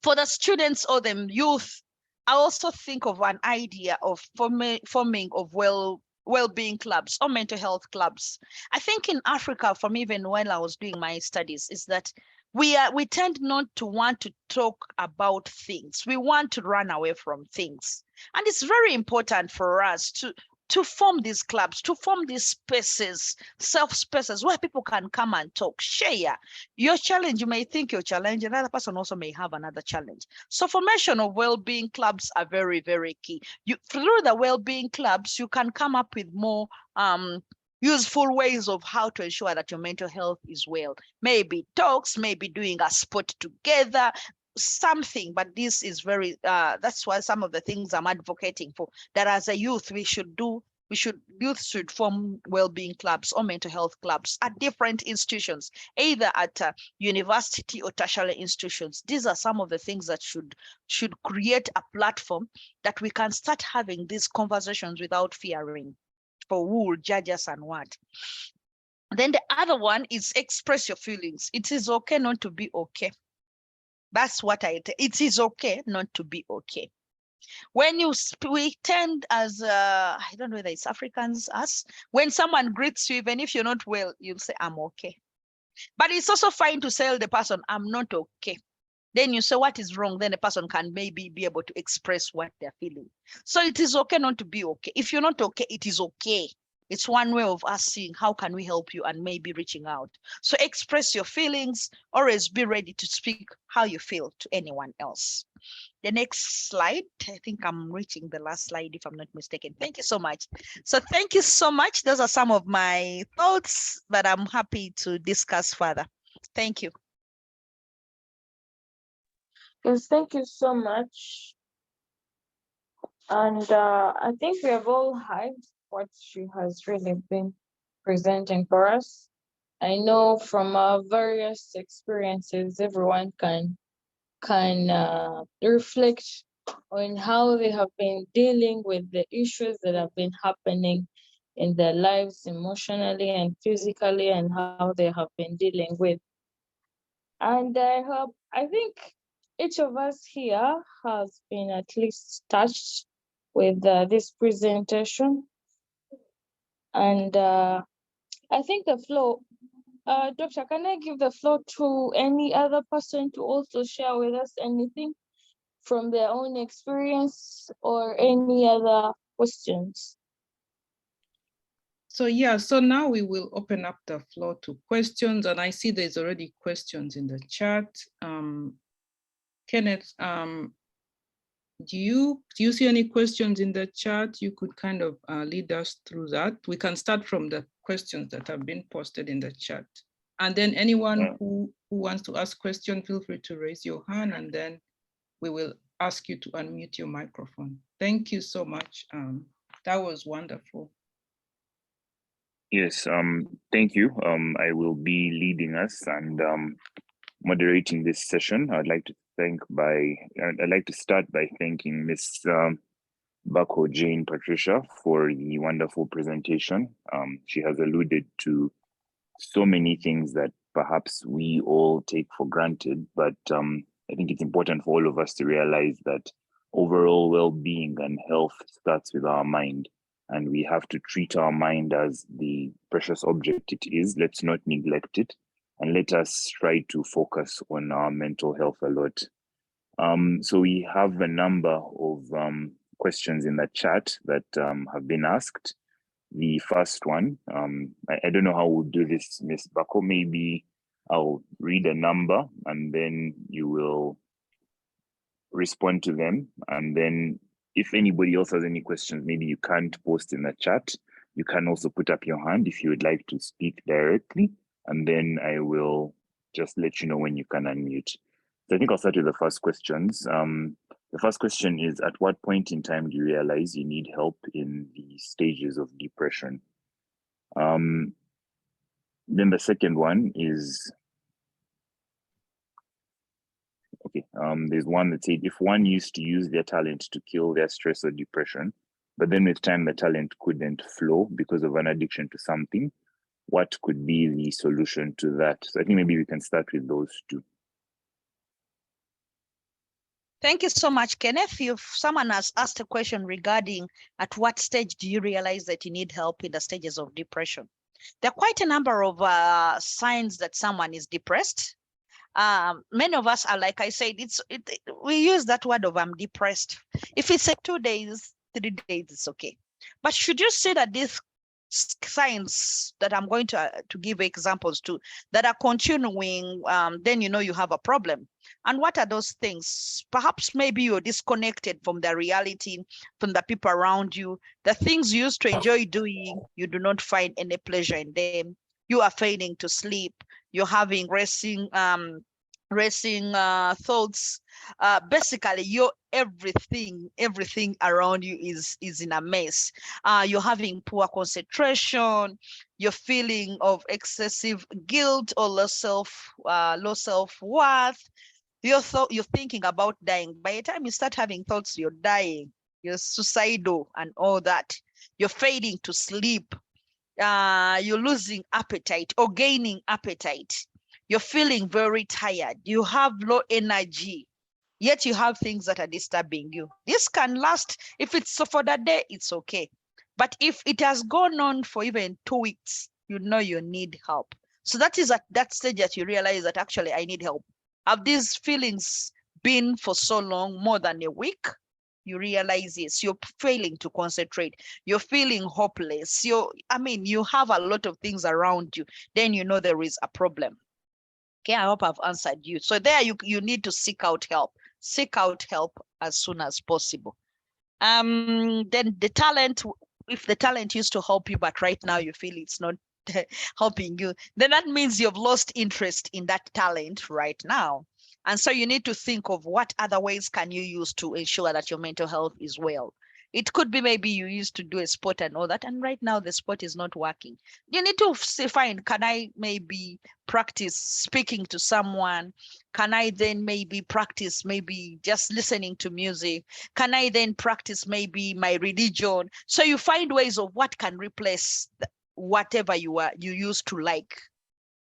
For the students or the youth, I also think of an idea of forming of well-being clubs or mental health clubs. I think in Africa, from even when I was doing my studies, is that we tend not to want to talk about things. We want to run away from things. And it's very important for us to form these clubs, to form these spaces, self spaces where people can come and talk, share your challenge. You may think your challenge, another person also may have another challenge. So formation of well-being clubs are very, very key. Through the well-being clubs, you can come up with more useful ways of how to ensure that your mental health is well. Maybe talks, maybe doing a sport together, something, but this is very that's why some of the things I'm advocating for, that as a youth youth should form well-being clubs or mental health clubs at different institutions, either at university or tertiary institutions. These are some of the things that should create a platform that we can start having these conversations without fearing for who will judge us and what. Then the other one is express your feelings. It is okay not to be okay. That's what it is okay not to be okay. When we tend as, I don't know whether it's Africans, us, when someone greets you, even if you're not well, you'll say, I'm okay. But it's also fine to tell the person, I'm not okay. Then you say, what is wrong? Then the person can maybe be able to express what they're feeling. So it is okay not to be okay. If you're not okay, it is okay. It's one way of us seeing how can we help you and maybe reaching out. So express your feelings, always be ready to speak how you feel to anyone else. The next slide, I think I'm reaching the last slide if I'm not mistaken. Thank you so much. So thank you so much. Those are some of my thoughts that I'm happy to discuss further. Thank you. Yes, thank you so much. And I think we have all heard what she has really been presenting for us. I know from our various experiences, everyone can reflect on how they have been dealing with the issues that have been happening in their lives emotionally and physically, and how they have been dealing with. And I think each of us here has been at least touched with this presentation. And I think the floor, Doctor, can I give the floor to any other person to also share with us anything from their own experience or any other questions? So yeah, so now we will open up the floor to questions, and I see there's already questions in the chat. Kenneth, do you see any questions in the chat? You could kind of lead us through that. We can start from the questions that have been posted in the chat. And then anyone who wants to ask questions, feel free to raise your hand, and then we will ask you to unmute your microphone. Thank you so much. That was wonderful. Yes, thank you. I will be leading us and moderating this session. I'd like to start by thanking Ms. Bako Jane Patricia for the wonderful presentation. She has alluded to so many things that perhaps we all take for granted, but I think it's important for all of us to realize that overall well-being and health starts with our mind, and we have to treat our mind as the precious object it is. Let's not neglect it, and let us try to focus on our mental health a lot. So we have a number of questions in the chat that have been asked. The first one, I don't know how we'll do this, Ms. Bako. Maybe I'll read a number and then you will respond to them. And then if anybody else has any questions, maybe you can't post in the chat. You can also put up your hand if you would like to speak directly, and then I will just let you know when you can unmute. So I think I'll start with the first questions. The first question is, at what point in time do you realize you need help in the stages of depression? Then the second one is, okay, there's one that said, if one used to use their talent to kill their stress or depression, but then with time the talent couldn't flow because of an addiction to something, what could be the solution to that? So I think maybe we can start with those two. Thank you so much, Kenneth. If someone has asked a question regarding at what stage do you realize that you need help in the stages of depression? There are quite a number of signs that someone is depressed. Many of us are, like I said, we use that word of I'm depressed. If it's 2 days, 3 days, it's okay. But should you say that these signs that I'm going to give examples to that are continuing, then you know you have a problem. And what are those things? Perhaps maybe you're disconnected from the reality, from the people around you. The things you used to enjoy doing, you do not find any pleasure in them. You are failing to sleep. You're having racing thoughts. Basically, your everything around you is in a mess. You're having poor concentration. You're feeling of excessive guilt or low self-worth. You're thinking about dying. By the time you start having thoughts, you're dying. You're suicidal and all that. You're failing to sleep. You're losing appetite or gaining appetite. You're feeling very tired. You have low energy, yet you have things that are disturbing you. This can last. If it's for the day, it's okay. But if it has gone on for even 2 weeks, you know you need help. So that is at that stage that you realize that actually I need help. Have these feelings been for so long, more than a week? You realize yes, you're failing to concentrate. You're feeling hopeless. You have a lot of things around you. Then you know there is a problem. Okay, I hope I've answered you. So there you need to seek out help. Seek out help as soon as possible. Then the talent, if the talent used to help you, but right now you feel it's not helping you, then that means you've lost interest in that talent right now. And so you need to think of what other ways can you use to ensure that your mental health is well. It could be maybe you used to do a sport and all that, and right now the sport is not working. You need to find, can I maybe practice speaking to someone? Can I then maybe practice maybe just listening to music? Can I then practice maybe my religion? So you find ways of what can replace whatever you used to like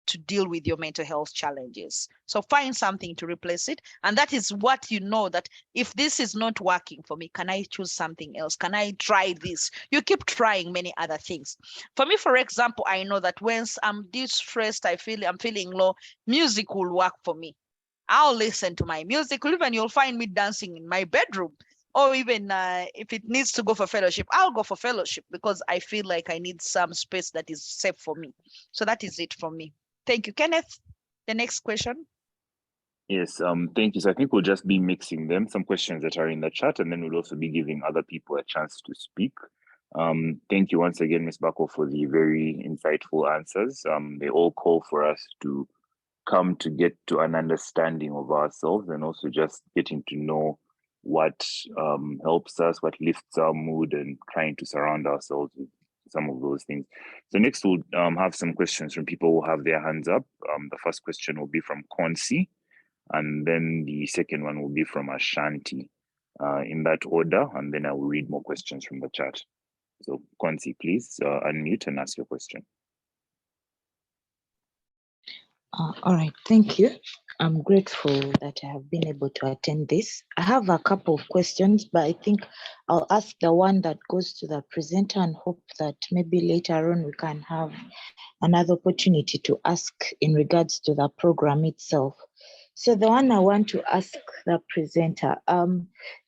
to deal with your mental health challenges. So find something to replace it. And that is what you know, that if this is not working for me, can I choose something else? Can I try this? You keep trying many other things. For me, for example, I know that when I'm distressed, I'm feeling low, music will work for me. I'll listen to my music. Even you'll find me dancing in my bedroom, or even if it needs to go for fellowship, I'll go for fellowship because I feel like I need some space that is safe for me. So that is it from me. Thank you, Kenneth. The next question. Yes, thank you. So I think we'll just be mixing them, some questions that are in the chat, and then we'll also be giving other people a chance to speak. Thank you once again, Ms. Bako, for the very insightful answers. They all call for us to come to get to an understanding of ourselves, and also just getting to know what helps us, what lifts our mood, and trying to surround ourselves with some of those things. So next we'll have some questions from people who have their hands up. The first question will be from Konsi, and then the second one will be from Ashanti, in that order, and then I will read more questions from the chat. So Konsi, please unmute and ask your question. All right, thank you. I'm grateful that I have been able to attend this. I have a couple of questions, but I think I'll ask the one that goes to the presenter and hope that maybe later on we can have another opportunity to ask in regards to the program itself. So the one I want to ask the presenter,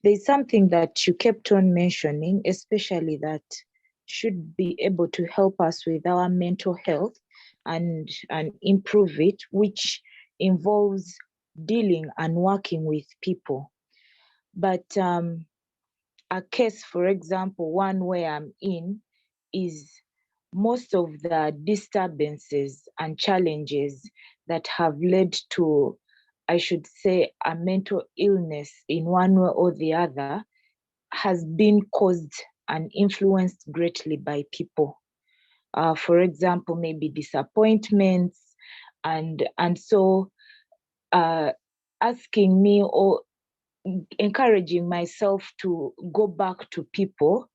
there's something that you kept on mentioning, especially that should be able to help us with our mental health and improve it, which involves dealing and working with people. But a case, for example, one where I'm in is most of the disturbances and challenges that have led to, I should say, a mental illness in one way or the other has been caused and influenced greatly by people. For example, maybe disappointments, and so asking me or encouraging myself to go back to people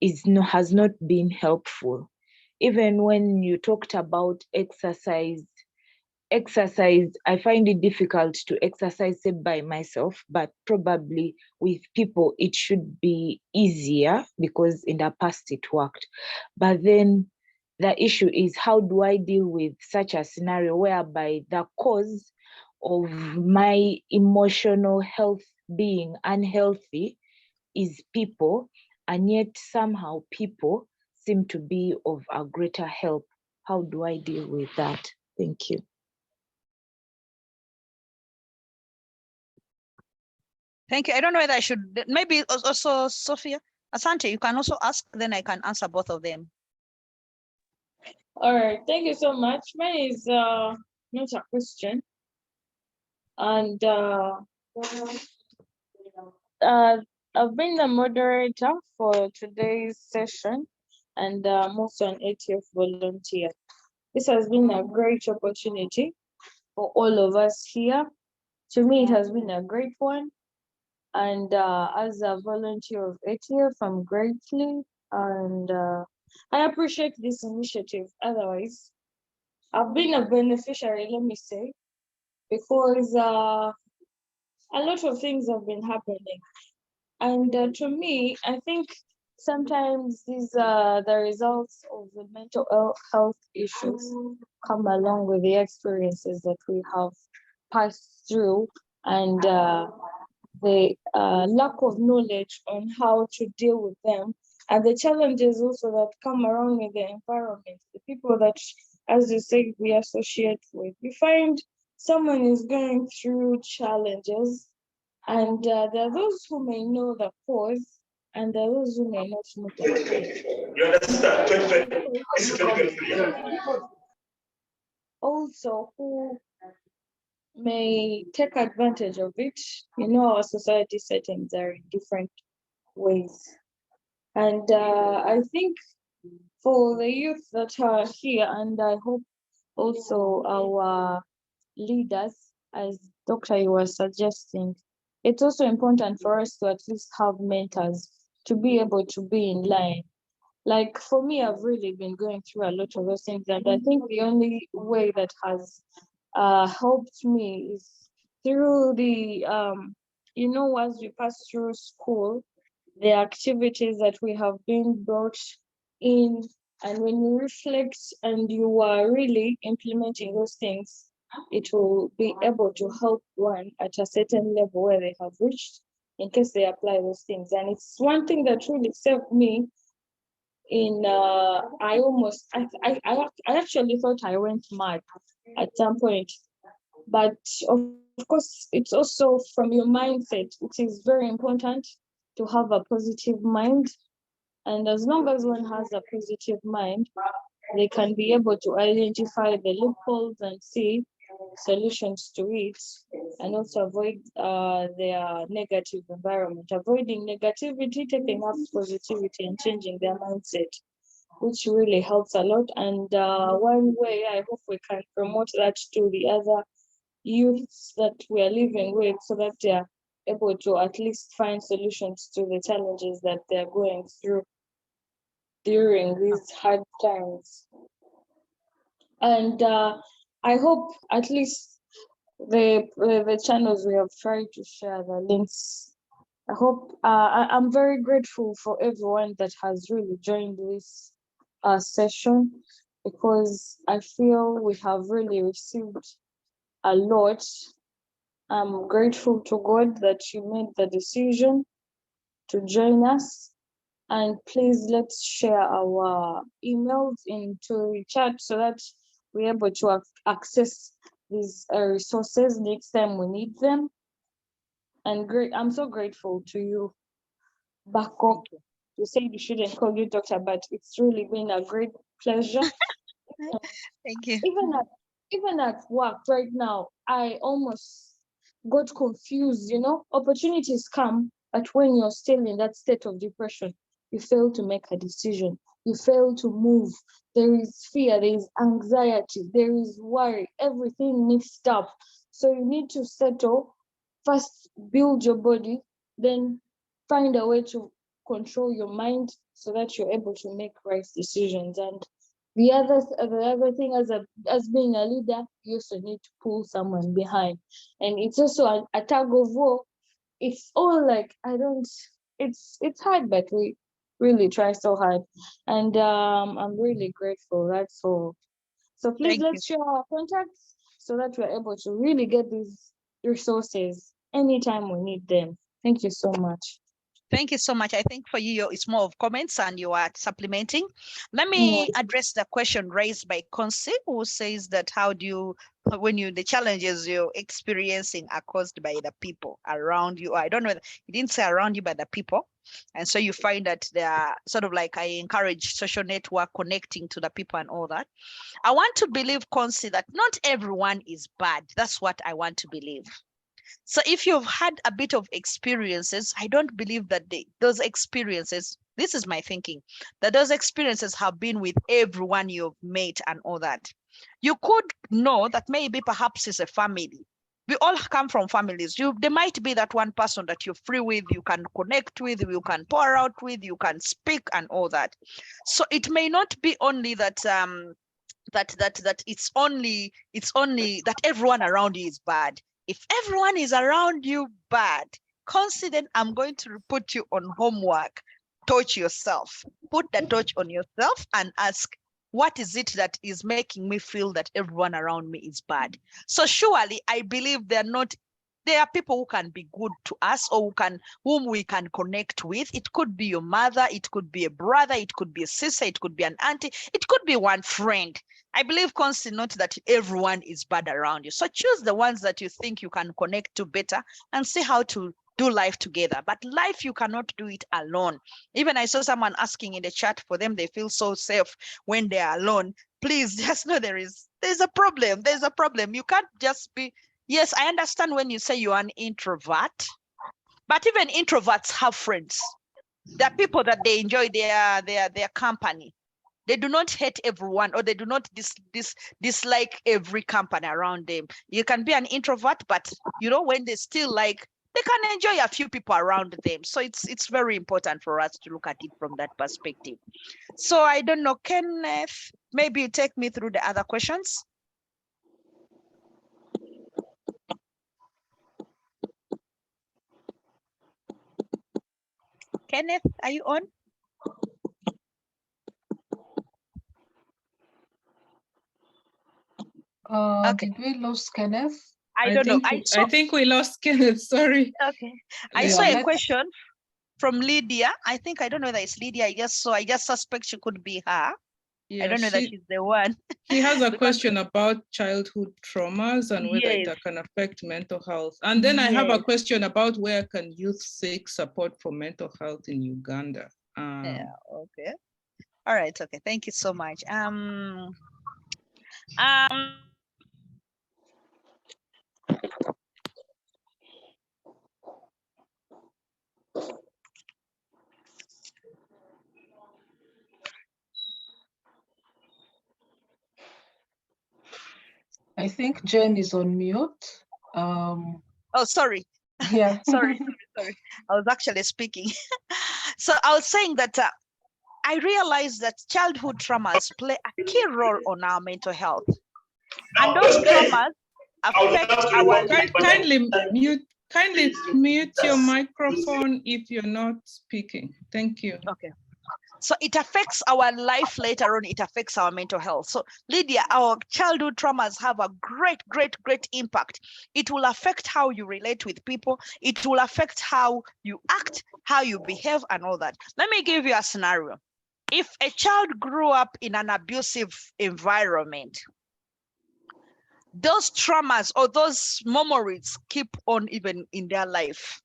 has not been helpful. Even when you talked about exercise, I find it difficult to exercise by myself, but probably with people it should be easier because in the past it worked. But then the issue is, how do I deal with such a scenario whereby the cause of my emotional health being unhealthy is people, and yet somehow people seem to be of a greater help? How do I deal with that? Thank you. Thank you. I don't know whether I should, maybe also Sophia, Asante, you can also ask, then I can answer both of them. All right, thank you so much. Mine is not a question. And I've been the moderator for today's session, and I'm also an ATF volunteer. This has been a great opportunity for all of us here. To me, it has been a great one. And as a volunteer of ATF, I'm greatly, and I appreciate this initiative. Otherwise, I've been a beneficiary, let me say, because a lot of things have been happening. And to me, I think sometimes these are the results of the mental health issues come along with the experiences that we have passed through, and the lack of knowledge on how to deal with them, and the challenges also that come around with the environment, the people that, as you say, we associate with. You find someone is going through challenges, and there are those who may know the cause, and there are those who may not know the cause. You understand? Also, who may take advantage of it. You know, our society settings are in different ways. And I think for the youth that are here, and I hope also our leaders, as Dr. you were suggesting, it's also important for us to at least have mentors to be able to be in line. Like for me, I've really been going through a lot of those things, and I think the only way that has helped me is through the, you know, as we pass through school, the activities that we have been brought in, and when you reflect and you are really implementing those things, it will be able to help one at a certain level where they have reached in case they apply those things. And it's one thing that really saved me in I actually thought I went mad at some point. But of course, it's also from your mindset. It is very important to have a positive mind. And as long as one has a positive mind, they can be able to identify the loopholes and see solutions to it, and also avoid their negative environment. Avoiding negativity, taking up positivity, and changing their mindset, which really helps a lot. And one way I hope we can promote that to the other youths that we are living with, so that they are able to at least find solutions to the challenges that they're going through during these hard times. And I hope at least the channels we have tried to share the links. I hope I'm very grateful for everyone that has really joined this session, because I feel we have really received a lot. I'm grateful to God that you made the decision to join us. And please, let's share our emails into the chat so that we're able to access these resources next time we need them. And I'm so grateful to you, Bako. You said you shouldn't call you doctor, but it's really been a great pleasure. Thank you. Even at work right now, I almost got confused. Opportunities come, but when you're still in that state of depression, you fail to make a decision. You fail to move. There is fear, there is anxiety, there is worry, everything mixed up. So you need to settle, first build your body, then find a way to control your mind so that you're able to make right decisions. And the other thing, as being a leader, you also need to pull someone behind. And it's also a tug of war. It's all like, it's hard, but we really try so hard. And I'm really grateful, right? So please, Thank you. let's share our contacts so that we're able to really get these resources anytime we need them. Thank you so much. Thank you so much. I think for you, it's more of comments and you are supplementing. Let me address the question raised by Consi, who says that how do you, when the challenges you're experiencing are caused by the people around you. I don't know, he didn't say around you, but the people. And so you find that they are sort of like, I encourage social network, connecting to the people and all that. I want to believe, Consi, that not everyone is bad. That's what I want to believe. So if you've had a bit of experiences, I don't believe that those experiences, this is my thinking, that those experiences have been with everyone you've met and all that. You could know that maybe perhaps it's a family. We all come from families. There might be that one person that you're free with, you can connect with, you can pour out with, you can speak and all that. So it may not be only that that it's only that everyone around you is bad. If everyone is around you bad, consider I'm going to put you on homework. Touch yourself. Put the touch on yourself and ask, what is it that is making me feel that everyone around me is bad? So surely I believe there are people who can be good to us, or whom we can connect with. It could be your mother, it could be a brother, it could be a sister, it could be an auntie, it could be one friend. I believe constantly not that everyone is bad around you. So choose the ones that you think you can connect to better and see how to do life together. But life, you cannot do it alone. Even I saw someone asking in the chat, for them, they feel so safe when they are alone. Please just know there's a problem. There's a problem. You can't just be, yes, I understand when you say you're an introvert, but even introverts have friends. There are people that they enjoy their company. They do not hate everyone, or they do not dislike every company around them. You can be an introvert, but when they still they can enjoy a few people around them. So it's very important for us to look at it from that perspective. So I don't know, Kenneth, maybe you take me through the other questions. Kenneth, are you on? Okay. Did we lose Kenneth? I don't know. I think we lost Kenneth, sorry. Okay. I Yeah, saw a let's- question from Lydia. I think, I don't know that it's Lydia. I just suspect she could be her. Yeah, I don't know that she's the one. She has a Because- question about childhood traumas and whether Yes. it can affect mental health. And then I have a Yes. question about where can youth seek support for mental health in Uganda. Yeah, okay. All right, okay. Thank you so much. I think Jen is on mute. Oh, sorry. Yeah. sorry. I was actually speaking. So I was saying that I realized that childhood traumas play a key role on our mental health. And those traumas affect our life. Kindly mute your microphone if you're not speaking. Thank you. Okay. So it affects our life later on, it affects our mental health. So Lydia, our childhood traumas have a great impact. It will affect how you relate with people. It will affect how you act, how you behave and all that. Let me give you a scenario. If a child grew up in an abusive environment, those traumas or those memories keep on even in their life.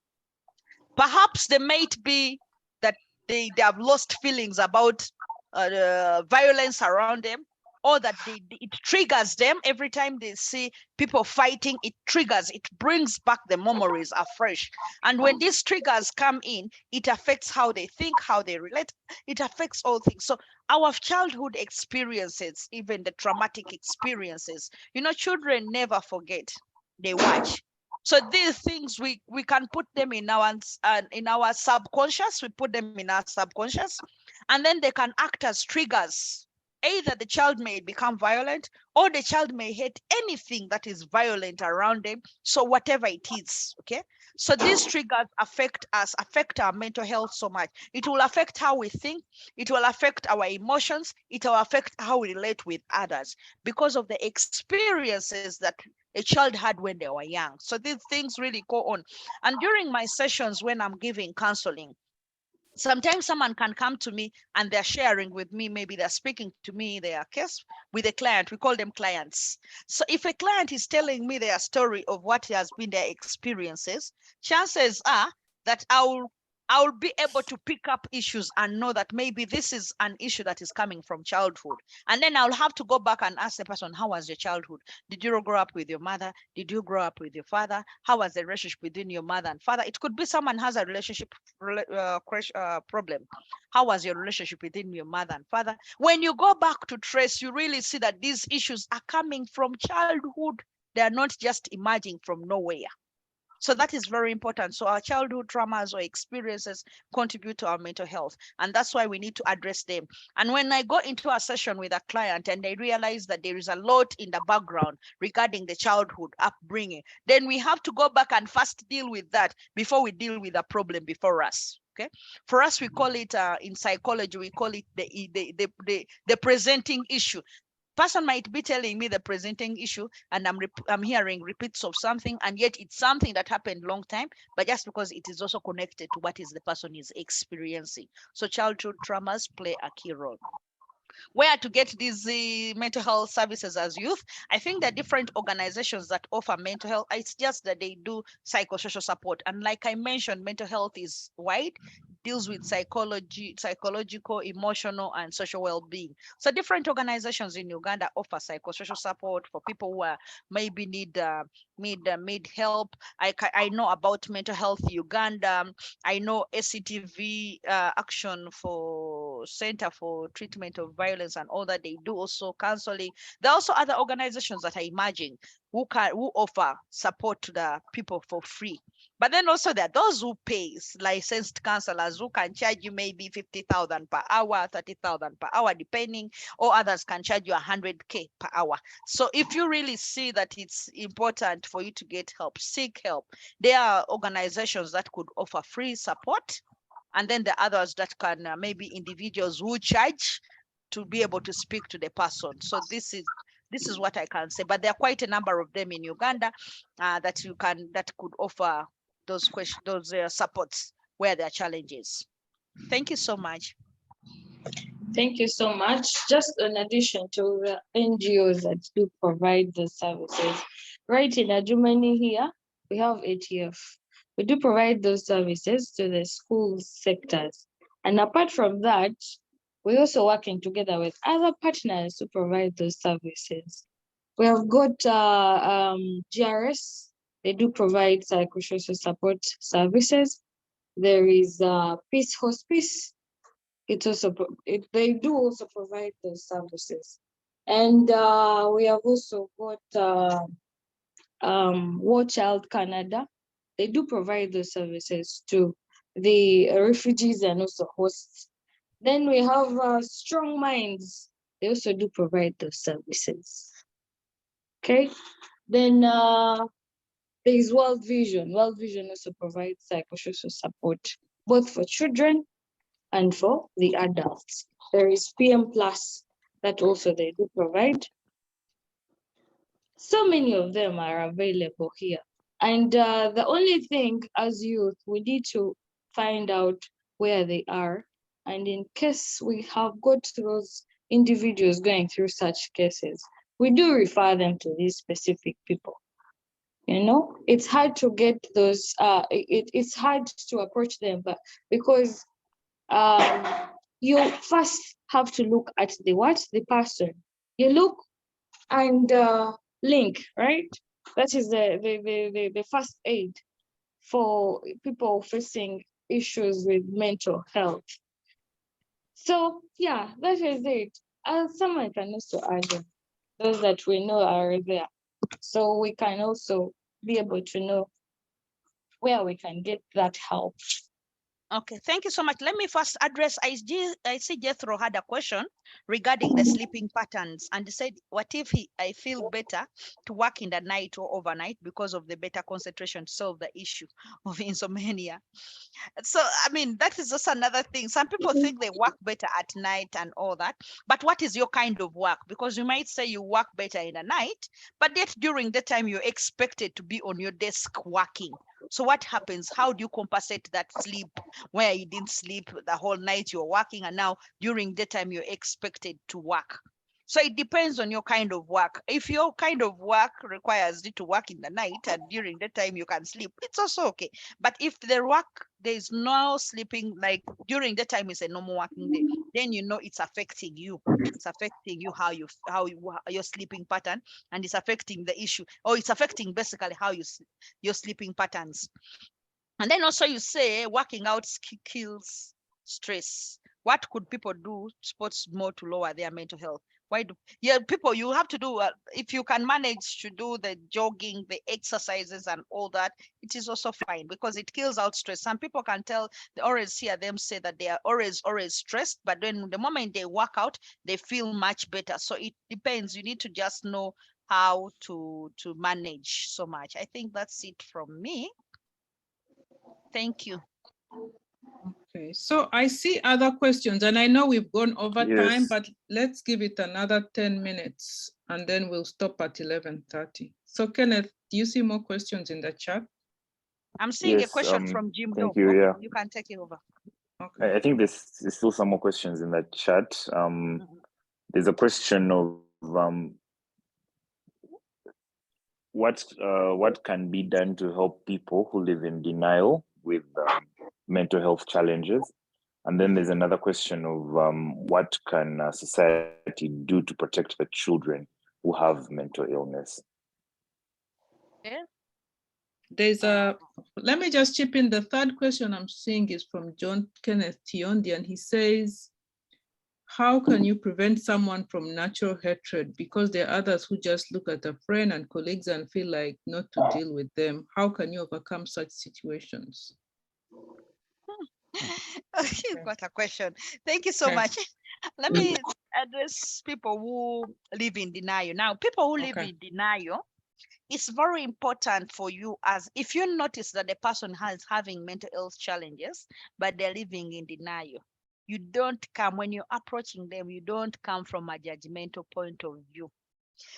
Perhaps they might be that they have lost feelings about violence around them, or that it triggers them every time they see people fighting. It brings back the memories afresh. And when these triggers come in, it affects how they think, how they relate. It affects all things. So our childhood experiences, even the traumatic experiences, children never forget. They watch. So these things we can put them in our subconscious. We put them in our subconscious, and then they can act as triggers. Either the child may become violent, or the child may hate anything that is violent around them. So whatever it is, okay. So these triggers affect us, affect our mental health so much. It will affect how we think. It will affect our emotions. It will affect how we relate with others because of the experiences that a child had when they were young. So these things really go on. And during my sessions when I'm giving counseling, sometimes someone can come to me and they're sharing with me, maybe they're speaking to me, their case with a client. We call them clients. So if a client is telling me their story of what has been their experiences, chances are that I'll be able to pick up issues and know that maybe this is an issue that is coming from childhood. And then I'll have to go back and ask the person, how was your childhood? Did you grow up with your mother? Did you grow up with your father? How was the relationship between your mother and father? It could be someone has a relationship problem. How was your relationship within your mother and father? When you go back to trace, you really see that these issues are coming from childhood. They are not just emerging from nowhere. So that is very important. So our childhood traumas or experiences contribute to our mental health. And that's why we need to address them. And when I go into a session with a client and they realize that there is a lot in the background regarding the childhood upbringing, then we have to go back and first deal with that before we deal with the problem before us. Okay. For us, we call it in psychology, we call it the presenting issue. Person might be telling me the presenting issue and I'm hearing repeats of something, and yet it's something that happened long time, but just because it is also connected to what is the person is experiencing. So childhood traumas play a key role. Where to get these mental health services as youth? I think there are different organizations that offer mental health. It's just that they do psychosocial support. And like I mentioned, mental health is wide, deals with psychological, emotional, and social well-being. So different organizations in Uganda offer psychosocial support for people who are maybe need help. I know about Mental Health Uganda. I know ACTV, Action for Center for Treatment of Violence and all that. They do also counseling. There are also other organizations that are emerging who offer support to the people for free. But then also there are those who pay, licensed counselors who can charge you maybe 50,000 per hour, 30,000 per hour, depending, or others can charge you 100K per hour. So if you really see that it's important for you to get help, seek help. There are organizations that could offer free support. And then the others that can maybe individuals who charge to be able to speak to the person. So this is This is what I can say, but there are quite a number of them in Uganda that could offer those supports where there are challenges. Thank you so much. Thank you so much. Just in addition to the NGOs that do provide the services, right in Germany here, we have ATF. We do provide those services to the school sectors. And apart from that, we're also working together with other partners to provide those services. We have got GRS. They do provide psychosocial support services. There is Peace Hospice. They do also provide those services. And we have also got War Child Canada. They do provide those services to the refugees and also hosts. Then we have Strong Minds. They also do provide those services. Okay. Then there is World Vision. World Vision also provides psychosocial support, both for children and for the adults. There is PM Plus that also they do provide. So many of them are available here. And the only thing as youth, we need to find out where they are. And in case we have got those individuals going through such cases, we do refer them to these specific people. You know, it's hard to get those, it's hard to approach them, but because you first have to look at the person. You look and link, right? That is the first aid for people facing issues with mental health. So yeah, that is it. Someone can also add those that we know are there, so we can also be able to know where we can get that help. Okay, thank you so much. Let me first address, I see Jethro had a question regarding the sleeping patterns, and he said, what if I feel better to work in the night or overnight because of the better concentration to solve the issue of insomnia? So, I mean, that is just another thing. Some people think they work better at night and all that, but what is your kind of work? Because you might say you work better in the night, but yet during the time you're expected to be on your desk working. So what happens? How do you compensate that sleep where you didn't sleep the whole night you're working, and now during the time you're expected to work? So it depends on your kind of work. If your kind of work requires you to work in the night and during the time you can sleep, it's also okay. But if the work, there's no sleeping, like during the time is a normal working day, then you know it's affecting you. It's affecting you your sleeping pattern, and it's affecting the issue, or it's affecting basically how your sleeping patterns. And then also you say working out kills stress. What could people do sports more to lower their mental health? Why do people, you have to do if you can manage to do the jogging, the exercises and all that, it is also fine because it kills out stress. Some people can tell, they always hear them say that they are always stressed, but then the moment they work out, they feel much better. So it depends. You need to just know how to manage so much. I think that's it from me. Thank you. Okay, so I see other questions, and I know we've gone over time, Yes. but let's give it another 10 minutes and then we'll stop at 11:30. So Kenneth, do you see more questions in the chat? I'm seeing Yes, a question from Jim Hill. thank you. Okay, Yeah, you can take it over. Okay. I think there's still some more questions in the chat. There's a question of what can be done to help people who live in denial with mental health challenges. And then there's another question of what can society do to protect the children who have mental illness? Yeah. There's let me just chip in. The third question I'm seeing is from John Kenneth Tiondi, and he says, how can you prevent someone from natural hatred? Because there are others who just look at a friend and colleagues and feel like not to deal with them. How can you overcome such situations? You've got a question. Thank you so much. Let me address people who live in denial. Now, people who live in denial, it's very important for you, as if you notice that the person is having mental health challenges, but they're living in denial. You don't come, when you're approaching them, you don't come from a judgmental point of view.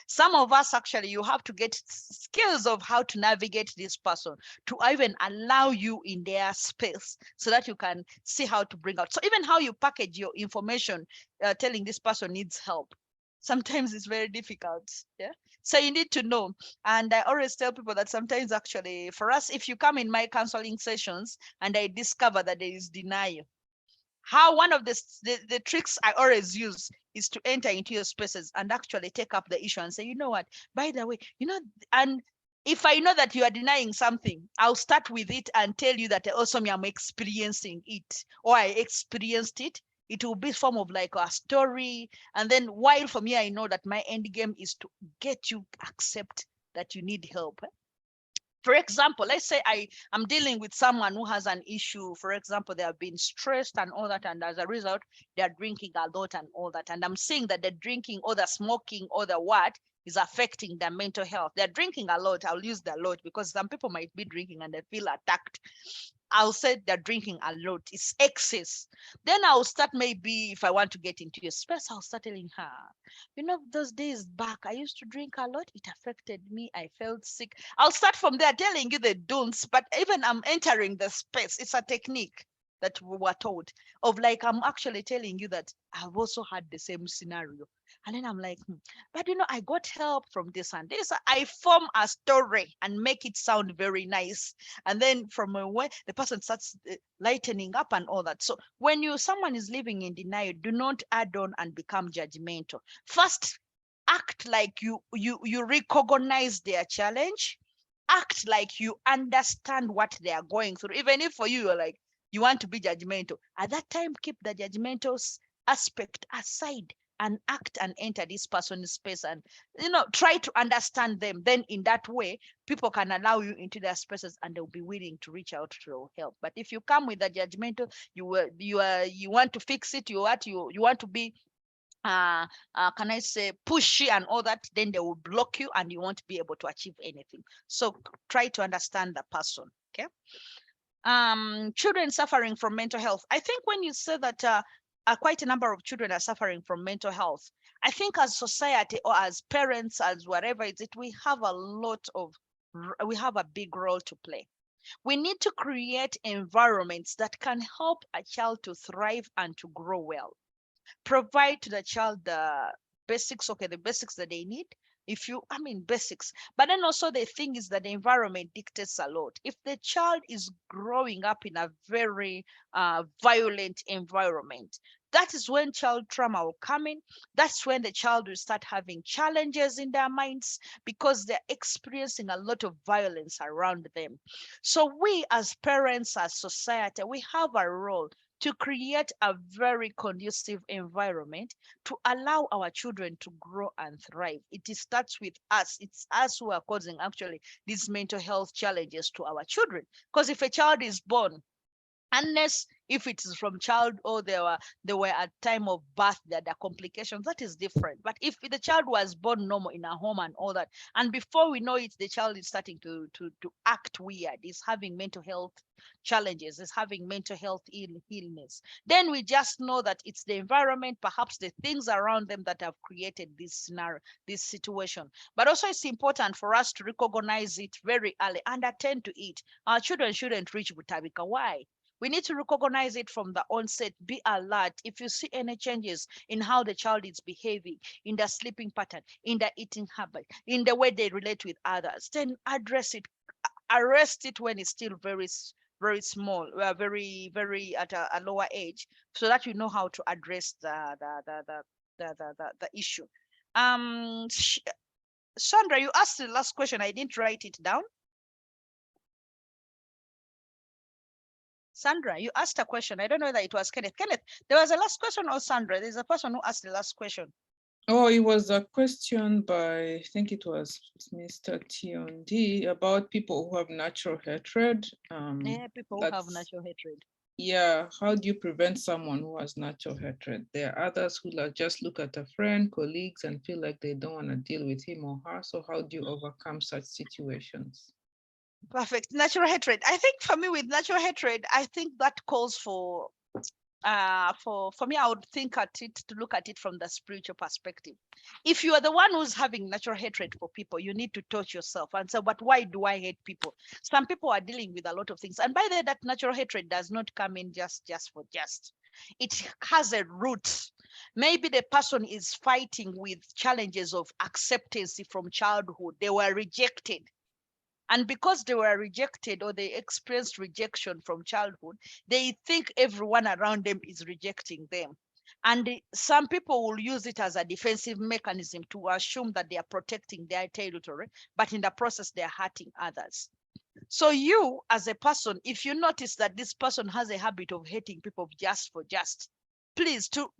Some of us actually, you have to get skills of how to navigate this person to even allow you in their space so that you can see how to bring out. So even how you package your information, telling this person needs help, sometimes it's very difficult. Yeah. So you need to know. And I always tell people that sometimes actually for us, if you come in my counseling sessions and I discover that there is denial, how one of the tricks I always use is to enter into your spaces and actually take up the issue and say, you know what, by the way, and if I know that you are denying something, I'll start with it and tell you that also me, I'm experiencing it, or I experienced it. It will be form of like a story. And then while for me, I know that my end game is to get you accept that you need help. For example, let's say I am dealing with someone who has an issue. For example, they have been stressed and all that, and as a result, they are drinking a lot and all that. And I'm seeing that the drinking or the smoking or the what is affecting their mental health. They're drinking a lot. I'll use the lot because some people might be drinking and they feel attacked. I'll say they're drinking a lot. It's excess. Then I'll start, maybe if I want to get into your space, I'll start telling her, those days back, I used to drink a lot. It affected me. I felt sick. I'll start from there telling you the don'ts, but even I'm entering the space. It's a technique that we were taught of, like, I'm actually telling you that I've also had the same scenario. And then I'm like, but I got help from this and this. I form a story and make it sound very nice. And then from when the person starts lightening up and all that. So when someone is living in denial, do not add on and become judgmental. First, act like you recognize their challenge. Act like you understand what they are going through. Even if for you're like, you want to be judgmental, at that time, keep the judgmental aspect aside and act and enter this person's space and try to understand them. Then in that way, people can allow you into their spaces and they'll be willing to reach out to help. But if you come with a judgmental, you want to fix it, you want to be can I say pushy and all that, then they will block you and you won't be able to achieve anything. So try to understand the person. Okay. Children suffering from mental health. I think when you say that quite a number of children are suffering from mental health, I think as society or as parents, as whatever it is, we have a big role to play. We need to create environments that can help a child to thrive and to grow well. Provide to the child the basics that they need. Basics. But then also the thing is that the environment dictates a lot. If the child is growing up in a very violent environment, that is when child trauma will come in. That's when the child will start having challenges in their minds because they're experiencing a lot of violence around them. So we as parents, as society, we have a role to create a very conducive environment to allow our children to grow and thrive. It starts with us. It's us who are causing actually these mental health challenges to our children. Because if a child is born, unless if it is from child or they were at time of birth, there are complications, that is different. But if the child was born normal in a home and all that, and before we know it, the child is starting to act weird, is having mental health challenges, is having mental health illness, then we just know that it's the environment, perhaps the things around them that have created this scenario, this situation. But also it's important for us to recognize it very early and attend to it. Our children shouldn't reach Butabika. Why? We need to recognize it from the onset. Be alert. If you see any changes in how the child is behaving, in their sleeping pattern, in their eating habit, in the way they relate with others, then address it. Arrest it when it's still very small, very at a lower age, so that you know how to address the issue. Sandra, you asked the last question. I didn't write it down. Sandra, you asked a question. I don't know whether it was Kenneth. Kenneth, there was a last question, or Sandra? There's a person who asked the last question. Oh, it was a question by, I think it was Mr. Tiondi, about people who have natural hatred. Yeah, people who have natural hatred. Yeah, how do you prevent someone who has natural hatred? There are others who just look at a friend, colleagues, and feel like they don't want to deal with him or her. So how do you overcome such situations? Perfect. Natural hatred. I think for me with natural hatred, I think that calls for for me, I would look at it from the spiritual perspective. If you are the one who's having natural hatred for people, you need to touch yourself and say, but why do I hate people? Some people are dealing with a lot of things. And by the way, that natural hatred does not come in just for just. It has a root. Maybe the person is fighting with challenges of acceptance from childhood. They were rejected. And because they were rejected or they experienced rejection from childhood, they think everyone around them is rejecting them. And some people will use it as a defensive mechanism to assume that they are protecting their territory, but in the process, they are hurting others. So you, as a person, if you notice that this person has a habit of hating people just for just, please, to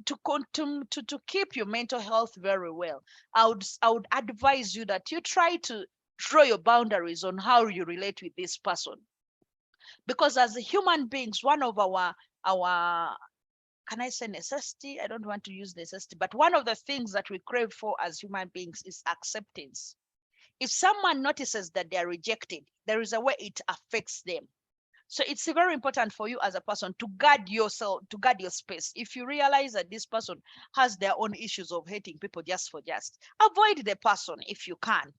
keep your mental health very well, I would advise you that you try to draw your boundaries on how you relate with this person. Because as human beings, one of our can I say necessity? I don't want to use necessity, but one of the things that we crave for as human beings is acceptance. If someone notices that they are rejected, there is a way it affects them. So it's very important for you as a person to guard yourself, to guard your space. If you realize that this person has their own issues of hating people just for just, avoid the person if you can.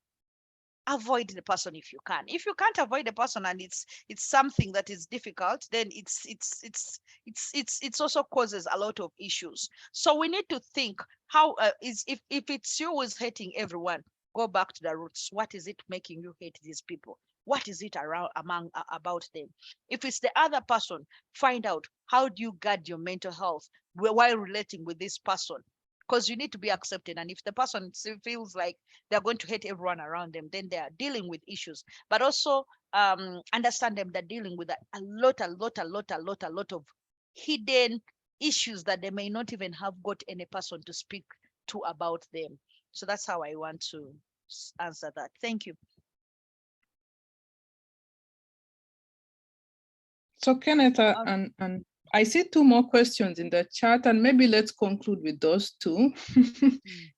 Avoid the person if you can. If you can't avoid the person and it's something that is difficult, then it's also causes a lot of issues. So we need to think how if it's you who is hating everyone, go back to the roots. What is it making you hate these people? What is it about them? If it's the other person, find out how do you guard your mental health while relating with this person, because you need to be accepted. And if the person feels like they're going to hate everyone around them, then they are dealing with issues. But also understand them, they're dealing with a lot of hidden issues that they may not even have got any person to speak to about them. So that's how I want to answer that. Thank you. So Kenneth, and I see two more questions in the chat, and maybe let's conclude with those two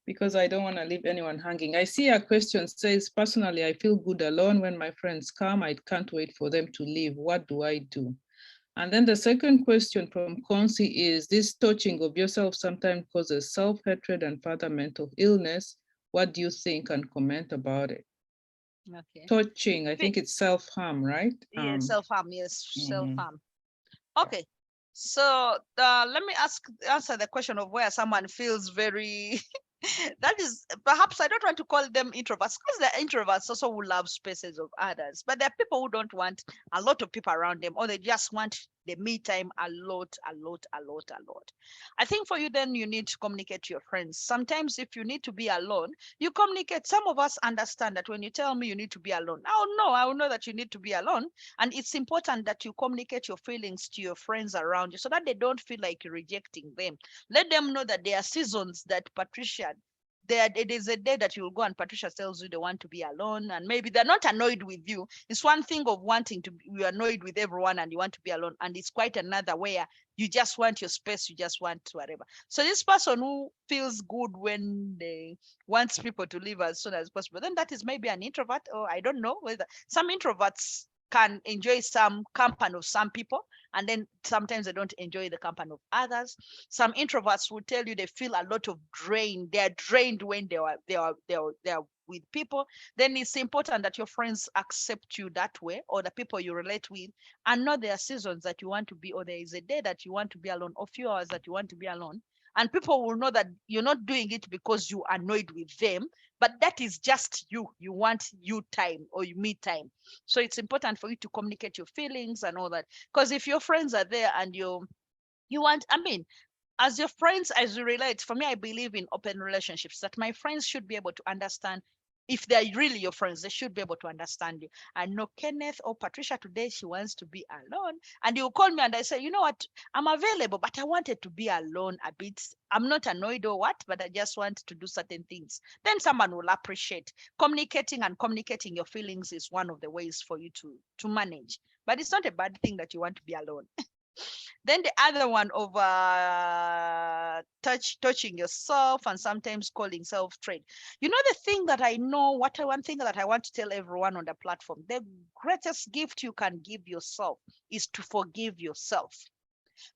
because I don't want to leave anyone hanging. I see a question says, personally, I feel good alone when my friends come. I can't wait for them to leave. What do I do? And then the second question from Konsi is, this touching of yourself sometimes causes self-hatred and further mental illness. What do you think, and comment about it? Okay. Touching, I think it's self-harm, right? Yeah, self-harm, yes, self-harm. Mm-hmm. Okay, so let me answer the question of where someone feels very that is, perhaps I don't want to call them introverts, because the introverts also will love spaces of others, but there are people who don't want a lot of people around them, or they just want the me time a lot. I think for you, then you need to communicate to your friends. Sometimes if you need to be alone, you communicate. Some of us understand that when you tell me you need to be alone, I will know that you need to be alone. And it's important that you communicate your feelings to your friends around you so that they don't feel like you're rejecting them. Let them know that there are seasons that Patricia, it is a day that you'll go and Patricia tells you they want to be alone, and maybe they're not annoyed with you. It's one thing of wanting to be annoyed with everyone and you want to be alone, and it's quite another where you just want your space, you just want whatever. So this person who feels good when they wants people to leave as soon as possible, then that is maybe an introvert, or I don't know whether some introverts can enjoy some company of some people, and then sometimes they don't enjoy the company of others. Some introverts will tell you they feel a lot of drain. They are drained when they are with people. Then it's important that your friends accept you that way, or the people you relate with, and know there are seasons that you want to be, or there is a day that you want to be alone, or few hours that you want to be alone. And people will know that you're not doing it because you're annoyed with them, but that is just you. You want you time, or you me time. So it's important for you to communicate your feelings and all that. Because if your friends are there and you want, I mean, as your friends, as you relate, for me, I believe in open relationships, that my friends should be able to understand. If they're really your friends, they should be able to understand you. I know Kenneth or Patricia today, she wants to be alone. And you call me and I say, you know what, I'm available, but I wanted to be alone a bit. I'm not annoyed or what, but I just want to do certain things. Then someone will appreciate. Communicating your feelings is one of the ways for you to manage. But it's not a bad thing that you want to be alone. Then the other one of touching yourself and sometimes calling self-trade. You know, the thing that I know, one thing that I want to tell everyone on the platform, the greatest gift you can give yourself is to forgive yourself.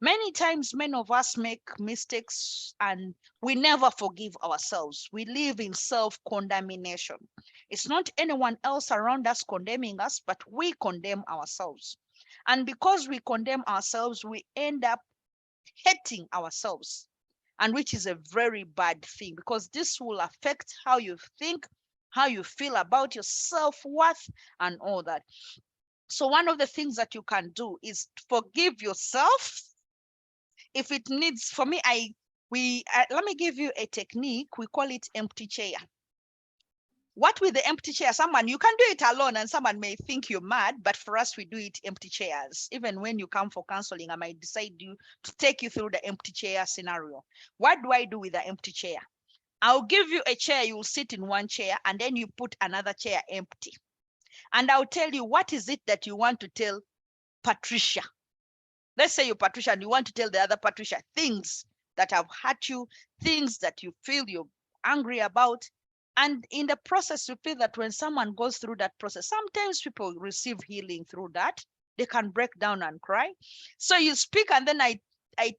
Many times, many of us make mistakes and we never forgive ourselves. We live in self-condemnation. It's not anyone else around us condemning us, but we condemn ourselves. And because we condemn ourselves, we end up hating ourselves, and which is a very bad thing, because this will affect how you think, how you feel about your self-worth and all that. So one of the things that you can do is forgive yourself. If it needs, for me, let me give you a technique. We call it empty chair. What with the empty chair? Someone, you can do it alone and someone may think you're mad, but for us, we do it empty chairs. Even when you come for counseling, I might decide to take you through the empty chair scenario. What do I do with the empty chair? I'll give you a chair, you'll sit in one chair, and then you put another chair empty. And I'll tell you, what is it that you want to tell Patricia? Let's say you're Patricia and you want to tell the other Patricia things that have hurt you, things that you feel you're angry about. And in the process, you feel that when someone goes through that process, sometimes people receive healing through that. They can break down and cry. So you speak, and then I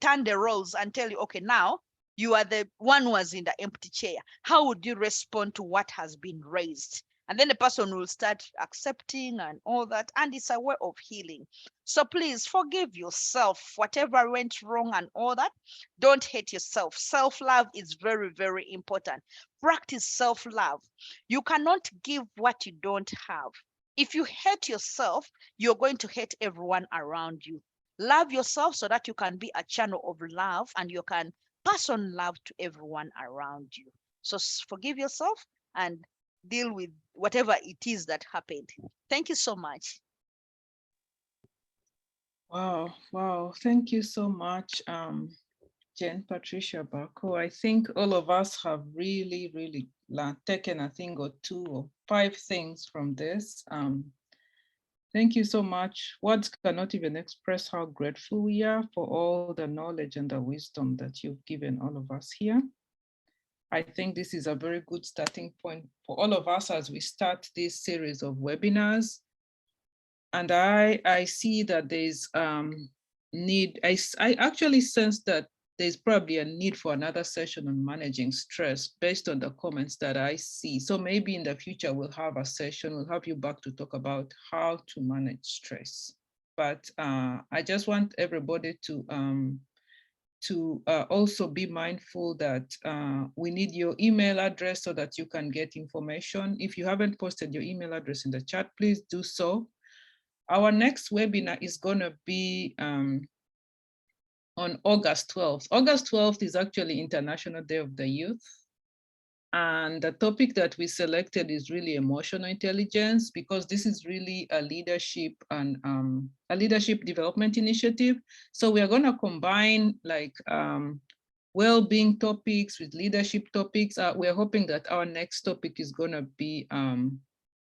turn the roles and tell you, okay, now you are the one who was in the empty chair. How would you respond to what has been raised? And then the person will start accepting and all that. And it's a way of healing. So please forgive yourself, whatever went wrong and all that. Don't hate yourself. Self-love is very, very important. Practice self-love. You cannot give what you don't have. If you hate yourself, you're going to hate everyone around you. Love yourself so that you can be a channel of love and you can pass on love to everyone around you. So forgive yourself and deal with whatever it is that happened. Thank you so much. Wow. Thank you so much, Jen Patricia Bako. I think all of us have really taken a thing or two or 5 things from this. Thank you so much. Words cannot even express how grateful we are for all the knowledge and the wisdom that you've given all of us here. I think this is a very good starting point for all of us as we start this series of webinars. And I see that there's need, I actually sense that there's probably a need for another session on managing stress based on the comments that I see. So maybe in the future, we'll have a session, we'll have you back to talk about how to manage stress. But I just want everybody to also be mindful that we need your email address so that you can get information. If you haven't posted your email address in the chat, please do so. Our next webinar is going to be on August 12th. August 12th is actually International Day of the Youth. And the topic that we selected is really emotional intelligence, because this is really a leadership and a leadership development initiative. So we are going to combine like well-being topics with leadership topics. We're hoping that our next topic is going to be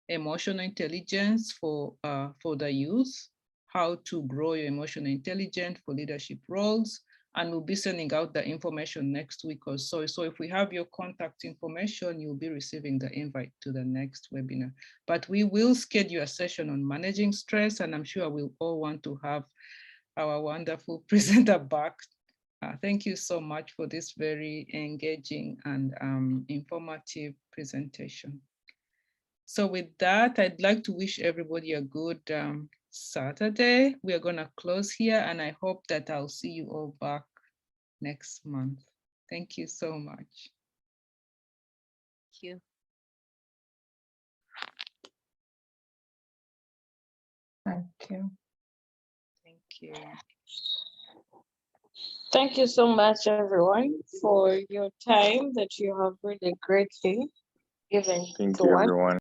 emotional intelligence for the youth, how to grow your emotional intelligence for leadership roles. And we'll be sending out the information next week or so. So if we have your contact information, you'll be receiving the invite to the next webinar. But we will schedule a session on managing stress, and I'm sure we'll all want to have our wonderful presenter back. Thank you so much for this very engaging and informative presentation. So with that, I'd like to wish everybody a good Saturday. We are going to close here, and I hope that I'll see you all back next month. Thank you so much. Thank you. Thank you. Thank you. Thank you so much, everyone, for your time that you have really greatly given Thank to you, us. everyone.